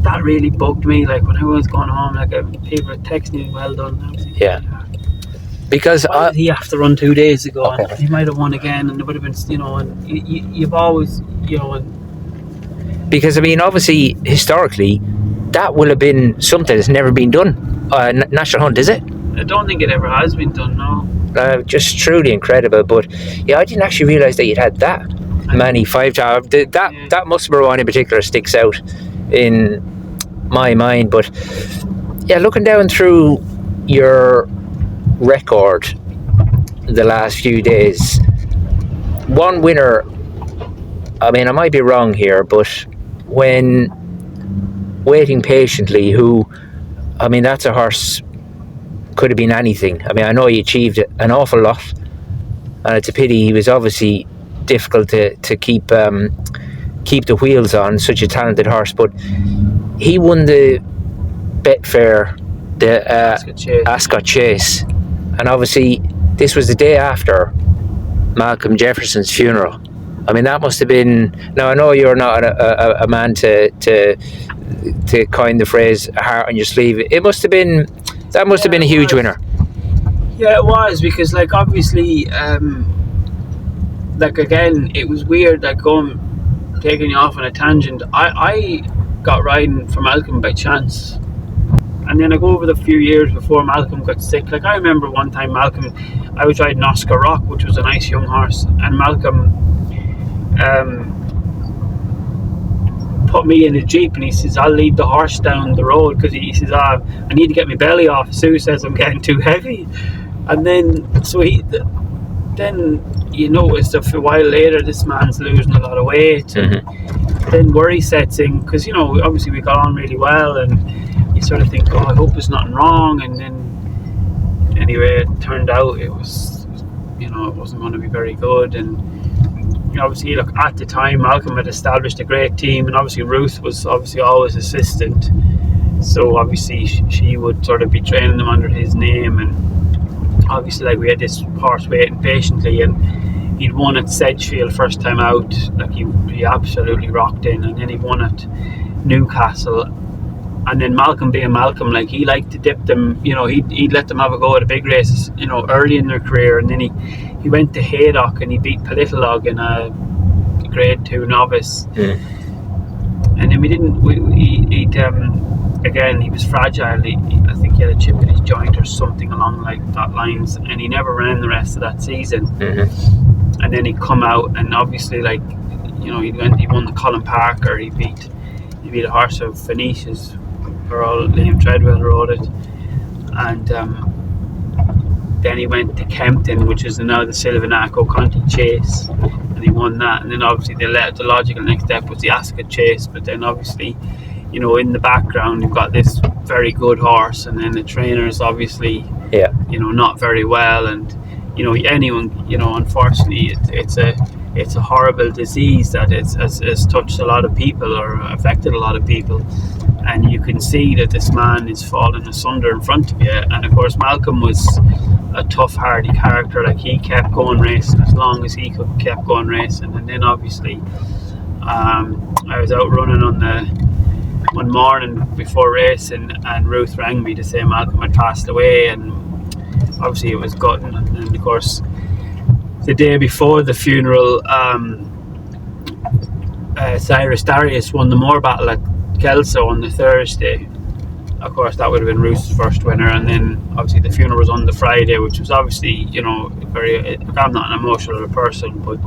That really bugged me. Like when I was going home, like people were texting me, "Well done." I was like, yeah. Because why did he have to run 2 days ago? Okay. And he might have won again, and it would have been, and you've always, because I mean, obviously, historically, that will have been something that's never been done. National Hunt, is it? I don't think it ever has been done, no. Just truly incredible. But yeah, I didn't actually realise that you'd had that many 5-timer. That Musselburgh one in particular sticks out in my mind. But yeah, looking down through your record the last few days, one winner, I mean, I might be wrong here, but when Waiting Patiently, who, I mean, that's a horse, could have been anything. I mean, I know he achieved an awful lot, and it's a pity. He was obviously difficult to keep the wheels on, such a talented horse, but he won the Betfair, the Ascot Chase, and obviously this was the day after Malcolm Jefferson's funeral. I mean, that must have been, now I know you're not a man to coin the phrase "a heart on your sleeve." It must have been, that must have been a huge winner. Yeah, it was, because like obviously like again, it was weird, like taking you off on a tangent. I got riding for Malcolm by chance, and then I go over the few years before Malcolm got sick. Like I remember one time Malcolm, I was riding Oscar Rock, which was a nice young horse, and Malcolm put me in a jeep, and he says, "I'll lead the horse down the road," because he says, I need to get my belly off. Sue says I'm getting too heavy. And then so then you notice that a while later this man's losing a lot of weight, and then worry sets in, because obviously we got on really well, and you sort of think, oh, I hope there's nothing wrong. And then anyway, it turned out it was, it wasn't going to be very good. And obviously, look, at the time Malcolm had established a great team, and obviously Ruth was obviously always assistant, so obviously she would sort of be training them under his name. And obviously, like, we had this horse waiting patiently, and he'd won at Sedgefield first time out. Like, he absolutely rocked in, and then he won at Newcastle. And then Malcolm being Malcolm, like, he liked to dip them, he'd let them have a go at the big races, early in their career. And then he went to Haydock and he beat Politolog in a grade 2 novice. And then again, he was fragile. I think he had a chip in his joint or something along like that lines, and he never ran the rest of that season. And then he'd come out, and obviously, like, he won the Colin Parker. He beat a horse of Phoenicia's girl, Liam Treadwell rode it, and then he went to Kempton, which is now the Silvanaco Conti Chase, and he won that. And then obviously the logical next step was the Ascot Chase, but then obviously, in the background you've got this very good horse, and then the trainers obviously not very well, and anyone, unfortunately it's a horrible disease that has touched a lot of people or affected a lot of people, and you can see that this man is falling asunder in front of you. And of course Malcolm was a tough, hardy character. Like, he kept going racing as long as he could, kept going racing. And then obviously I was out running one morning before racing, and Ruth rang me to say Malcolm had passed away, and obviously it was gutting. And then of course the day before the funeral, Cyrus Darius won the Moor Battle at Kelso on the Thursday. Of course, that would have been Ruth's first winner. And then obviously the funeral was on the Friday, which was obviously, I'm not an emotional person, but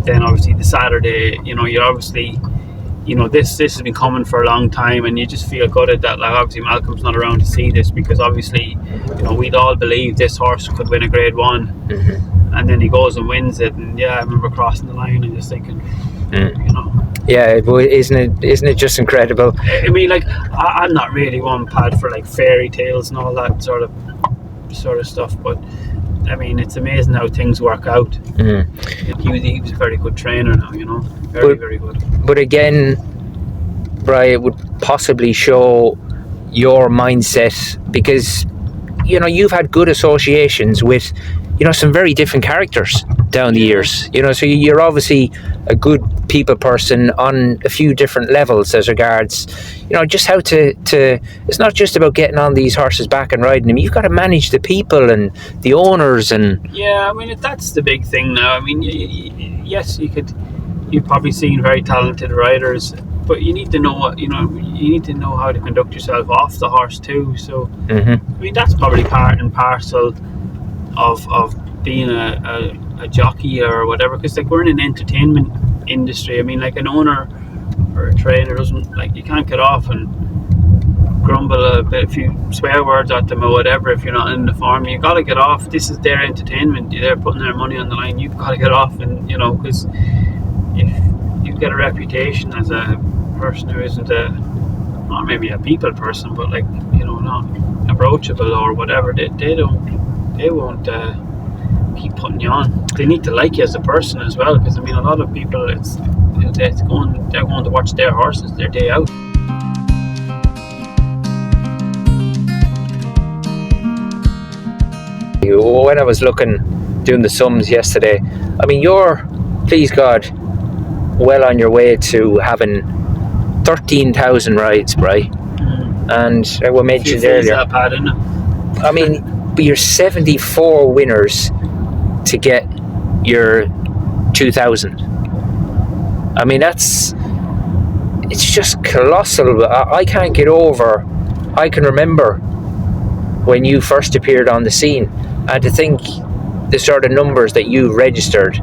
then obviously the Saturday, you're obviously, this has been coming for a long time, and you just feel gutted that, like, obviously Malcolm's not around to see this, because obviously, we'd all believed this horse could win a grade 1, and then he goes and wins it. And I remember crossing the line and just thinking, Yeah, isn't it just incredible? I mean, like, I'm not really one pad for like fairy tales and all that sort of stuff, but I mean, it's amazing how things work out. He was a very good trainer now, very good. But again, Brian, it would possibly show your mindset, because you've had good associations with some very different characters down the years, so you're obviously a good people person on a few different levels as regards just how to it's not just about getting on these horses back and riding them. You've got to manage the people and the owners. And I mean, that's the big thing now. I mean, yes, you've probably seen very talented riders, but you need to know what you need to know how to conduct yourself off the horse too. So I mean, that's probably part and parcel of being a jockey or whatever, because like, we're in an entertainment industry. I mean, like, an owner or a trainer doesn't, like, you can't get off and grumble a few swear words at them or whatever if you're not in the form. You got to get off. This is their entertainment. They're putting their money on the line. You've got to get off, and because if you get a reputation as a person who isn't not maybe a people person, but like, not approachable or whatever, they won't keep putting you on. They need to like you as a person as well, because I mean, a lot of people, they're going to watch their horses their day out. When I was doing the sums yesterday, I mean, you're, please God, well on your way to having 13,000 rides, Brian. And I mentioned earlier, I mean, you're 74 winners to get your 2,000. I mean, it's just colossal. I can't get over. I can remember when you first appeared on the scene, and to think the sort of numbers that you registered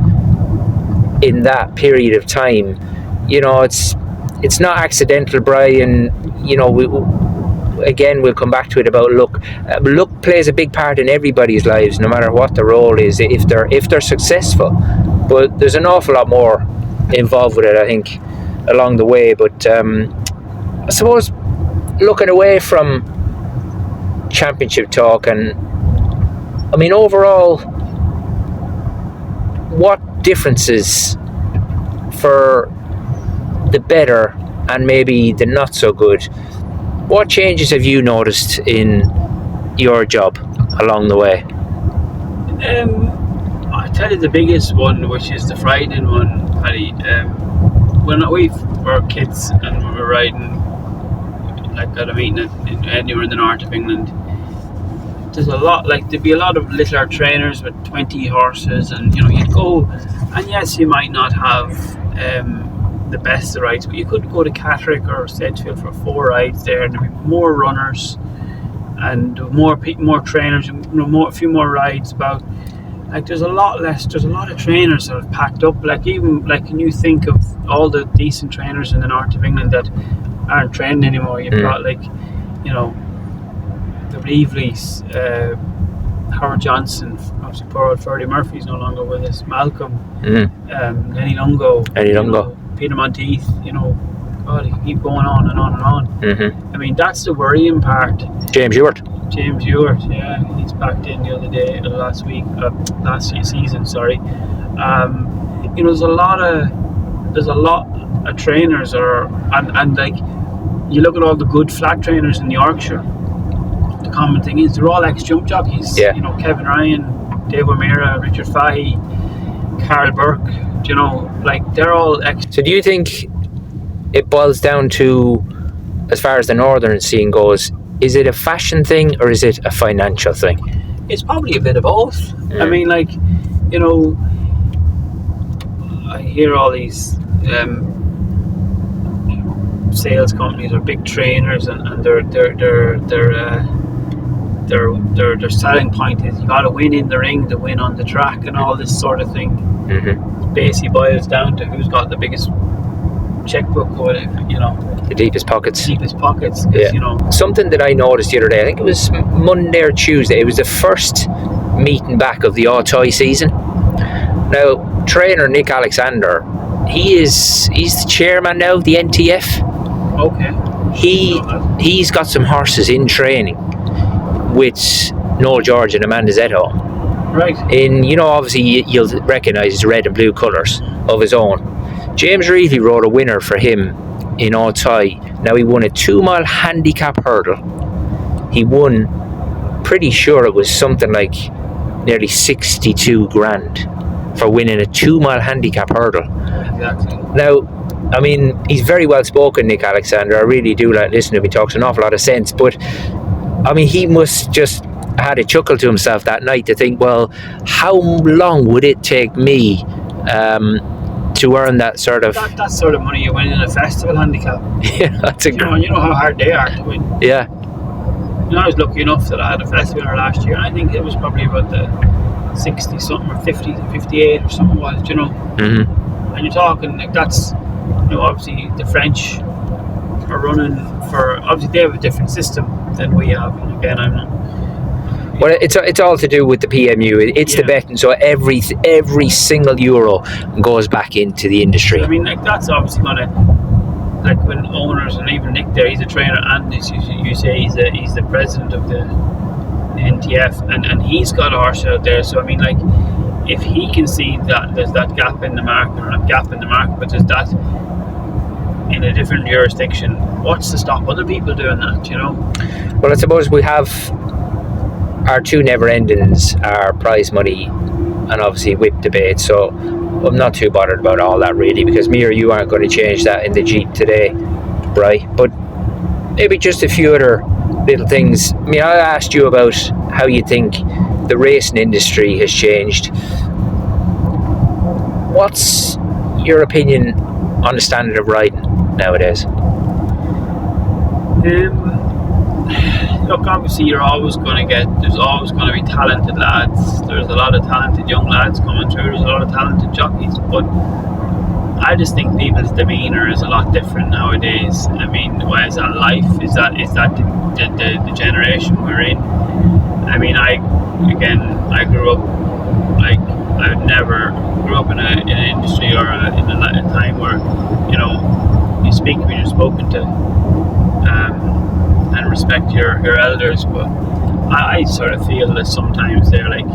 in that period of time, it's not accidental, Brian. We'll come back to it about luck. Luck plays a big part in everybody's lives, no matter what the role is, if they're successful. But there's an awful lot more involved with it, I think, along the way. But I suppose, looking away from championship talk, and I mean, overall, what differences for the better and maybe the not so good. What changes have you noticed in your job along the way? I tell you the biggest one, which is the Friday one, Paddy. When we were kids and we were riding, like at a meeting anywhere in the north of England, there's a lot, like there'd be a lot of littler trainers with 20 horses, and you'd go, and yes, you might not have the best of rides, but you could go to Catterick or Sedgefield for 4 rides there, and there'd be more runners and more trainers, a few more rides about. Like there's a lot of trainers that have packed up. Like even like, can you think of all the decent trainers in the north of England that aren't training anymore? You've got like, the Reeveleys, Howard Johnson, obviously poor old Ferdy Murphy's no longer with us, Malcolm, Lenny Lungo, Peter Monteith, God, you keep going on and on and on. I mean, that's the worrying part. James Ewart, yeah, he's packed in the other day, last season. Sorry, there's a lot of trainers and like you look at all the good flat trainers in Yorkshire. The common thing is they're all ex-jump jockeys. Yeah. Kevin Ryan, Dave O'Meara, Richard Fahey, Carl Burke. Like they're all ex. So do you think it boils down to, as far as the northern scene goes, is it a fashion thing or is it a financial thing? It's probably a bit of both. I mean, like, I hear all these sales companies or big trainers, and their selling point is you got to win in the ring to win on the track and all this sort of thing. Basically boils down to who's got the biggest checkbook or whatever, The deepest pockets. Yeah. Something that I noticed the other day, I think it was Monday or Tuesday, it was the first meeting back of the Autoi season. Now, trainer Nick Alexander, he's the chairman now of the NTF. Okay. He's got some horses in training with Noel George and Amanda Zetto. Right. In, obviously you'll recognise his red and blue colours of his own. James Reevely rode a winner for him in Autoi. Now he won a 2-mile handicap hurdle. He won, pretty sure it was something like nearly 62 grand for winning a 2-mile handicap hurdle. Exactly. Now, I mean, he's very well spoken, Nick Alexander. I really do like listening to him. He talks an awful lot of sense. But, I mean, he must just had a chuckle to himself that night to think, well, how long would it take me to earn that sort of... That sort of money you win in a festival handicap. Yeah, that's a great... You know how hard they are to win. Yeah. I was lucky enough that I had a festival last year, and I think it was probably about the 60-something or 50, 58 or something was, And you're talking, like, that's, obviously the French are running for... Obviously they have a different system than we have, and again, I'm not... Well, it's all to do with the PMU. It's the betting, so every single euro goes back into the industry. I mean, like, that's obviously going to, like, when owners, and even Nick there, he's a trainer, and you say he's the president of the NTF, and he's got a horse out there. So I mean, like, if he can see that there's that gap in the market, or not gap in the market, but there's that in a different jurisdiction, what's to stop other people doing that? Well, I suppose we have our two never endings, our prize money and obviously whip debate, so I'm not too bothered about all that really, because me or you aren't going to change that in the Jeep today, right? But maybe just a few other little things. I mean, I asked you about how you think the racing industry has changed. What's your opinion on the standard of riding nowadays? Look, obviously there's always going to be talented lads. There's a lot of talented young lads coming through. There's a lot of talented jockeys, but I just think people's demeanour is a lot different nowadays. I mean, why is that life? Is that the generation we're in? I mean, I grew up, like, I never grew up in an industry or in a time where, you speak when you're spoken to, and respect your elders, but I sort of feel that sometimes they're like,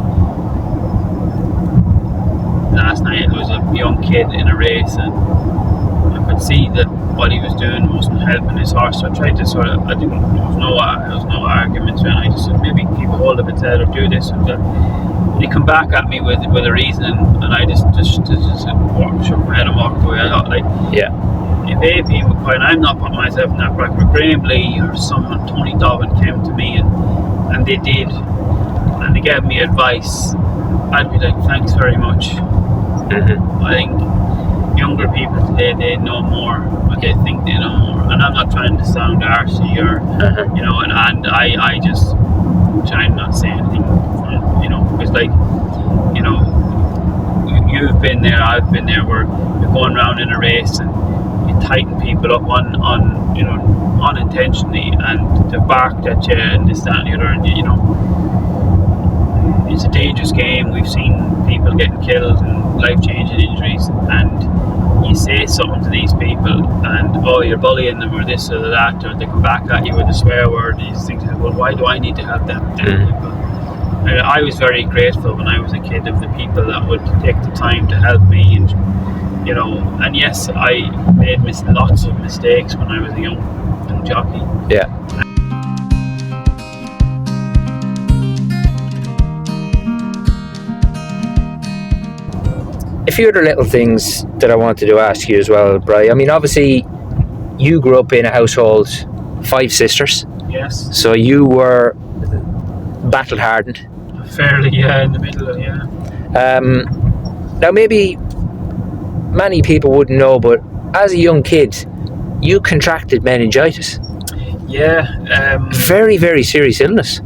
last night. There was a young kid in a race, and I could see that what he was doing wasn't helping his horse. So I tried to there was no arguments, and I just said, maybe keep a hold of its head or do this and that. And he come back at me with a reason, and I just shook my head and walked away. I thought, like, Yeah. if AP and I'm not putting myself in that bracket, but Graham Lee or someone, Tony Dobbin came to me and they did, and they gave me advice, I'd be like, thanks very much. Mm-hmm. I think younger people today, they know more, but they think they know more, and I'm not trying to sound arsey or you know, and I just try and not say anything, you know, it's like, you know, you've been there, I've been there, where you're going around in a race and you tighten people up on you know, unintentionally, and they've barked at you and this, that and the other, and you know, it's a dangerous game. We've seen people getting killed and life-changing injuries, and you say something to these people and, oh, you're bullying them or this or that, or they come back at you with a swear word, and you think, well, why do I need to have them people? I was very grateful when I was a kid of the people that would take the time to help me, and you know, and yes, I made lots of mistakes when I was a young jockey. Yeah. A few other little things that I wanted to ask you as well, Brian. I mean, obviously, you grew up in a household, 5 sisters. Yes. So you were battle hardened. Fairly, yeah, in the middle of, yeah. Now, maybe many people wouldn't know, but as a young kid, you contracted meningitis. Yeah. Very, very serious illness.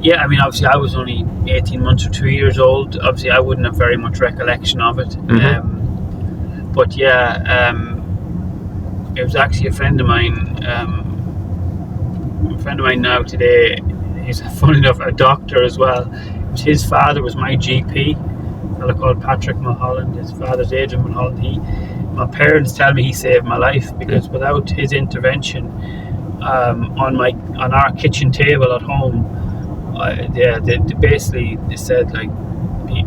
Yeah, I mean, obviously I was only 18 months or 2 years old. Obviously I wouldn't have very much recollection of it. Mm-hmm. But yeah, it was actually a friend of mine now today. He's, funny enough, a doctor as well. His father was my GP, a fellow called Patrick Mulholland. His father's Adrian Mulholland. My parents tell me he saved my life, because without his intervention on our kitchen table at home, they said, like,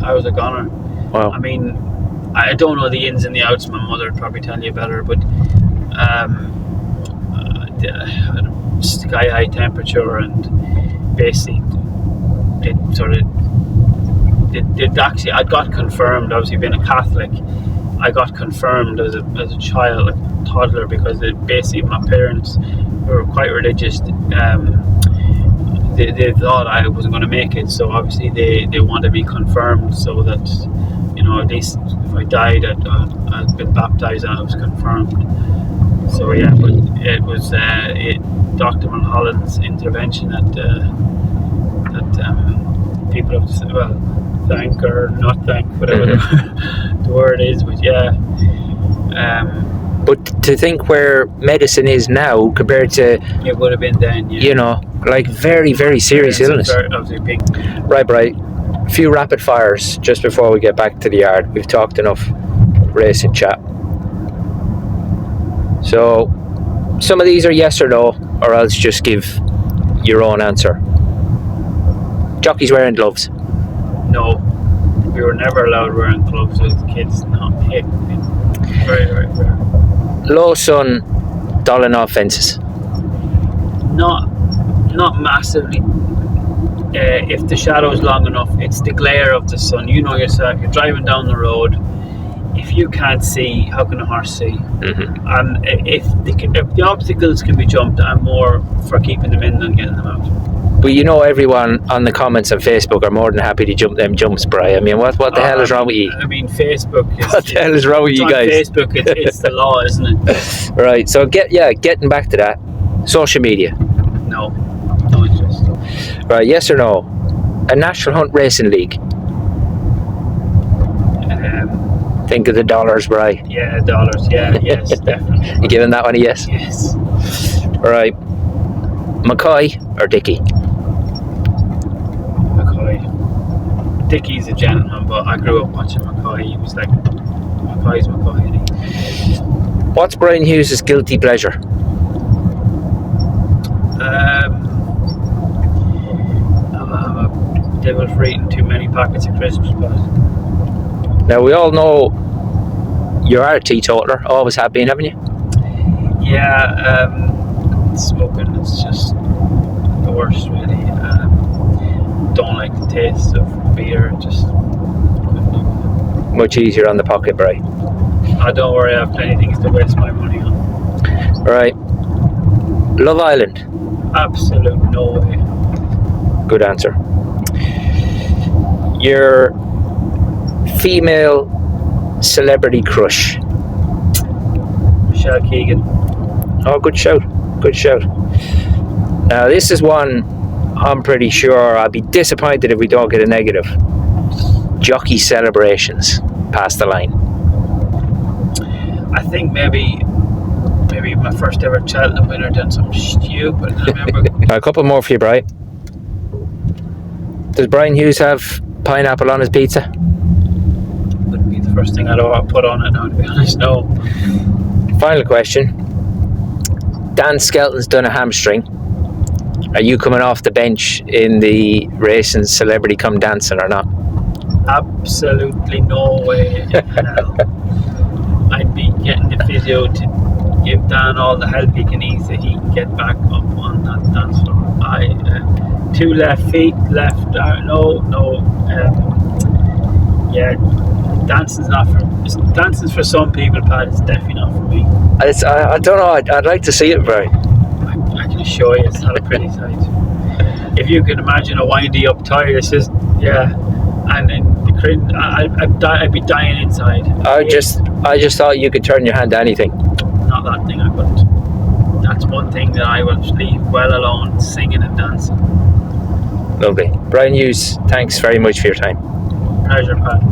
I was a goner. Wow. I mean, I don't know the ins and the outs. My mother would probably tell you better, but sky high temperature, and basically actually, I got confirmed, obviously being a Catholic, I got confirmed as a child, like a toddler, because basically my parents were quite religious. They thought I wasn't going to make it, so obviously they wanted to be confirmed, so that, you know, at least if I died, I'd been baptized and I was confirmed. So yeah, but it was Dr. Mulholland's intervention that people have to say, well, thank or not thank, whatever the word is, but yeah. But to think where medicine is now compared to it would have been then, yeah. You know, like very, very serious illness. Right, a few rapid fires just before we get back to the yard. We've talked enough racing chat. So some of these are yes or no, or else just give your own answer. Jockeys wearing gloves? No, we were never allowed wearing gloves with kids. No, very, very rare. Low sun, Dolenov fences? Not massively. If the shadow is long enough, it's the glare of the sun. You know yourself, you're driving down the road. If you can't see, how can a horse see? Mm-hmm. And if the obstacles can be jumped, I'm more for keeping them in than getting them out. But you know, everyone on the comments on Facebook are more than happy to jump them jumps, Brian. I mean, what the hell is wrong with you? I mean, Facebook is... What the hell is wrong with you guys? Facebook, it's the law, isn't it? Right, so getting back to that. Social media? No interest. Right, yes or no? A National Hunt Racing League? Think of the dollars, Brian. Yeah, dollars, yeah, yes, definitely. You giving that one a yes? Yes. Right. McCoy or Dickey? McCoy. Dickey's a gentleman, but I grew up watching McCoy. He was like, McCoy's McCoy. What's Brian Hughes' guilty pleasure? I'm a devil for eating too many packets of Christmas pies. Now, we all know you are a teetotaler, always have been, haven't you? Yeah, smoking is just the worst, really. Don't like the taste of beer, just couldn't do it. Much easier on the pocket, Bri. Oh, don't worry, I have plenty of things to waste my money on. Right. Love Island. Absolute no way. Good answer. Your female celebrity crush. Michelle Keegan. Oh, good shout. Good shout. Now, this is one I'm pretty sure I'll be disappointed if we don't get a negative. Jockey celebrations past the line. I think maybe my first ever Cheltenham winner done something stupid. I remember. A couple more for you, Brian. Does Brian Hughes have pineapple on his pizza? Wouldn't be the first thing I'd put on it now, to be honest. No. Final question. Dan Skelton's done a hamstring. Are you coming off the bench in the racing Celebrity Come Dancing or not? Absolutely no way in hell. I'd be getting the physio to give Dan all the help he can eat so he can get back up on that dance floor. 2 left feet, left arm, no. Yeah, dancing's for some people, Pat. It's definitely not for me. I don't know. I'd like to see it, Brian. I can assure you, it's not a pretty sight. If you can imagine a windy up tire, it's just and then the cringe. I'd be dying inside. I just thought you could turn your hand to anything. Not that thing, I couldn't. That's one thing that I will leave well alone, singing and dancing. Lovely. Brian Hughes, thanks very much for your time. Pleasure, Pat.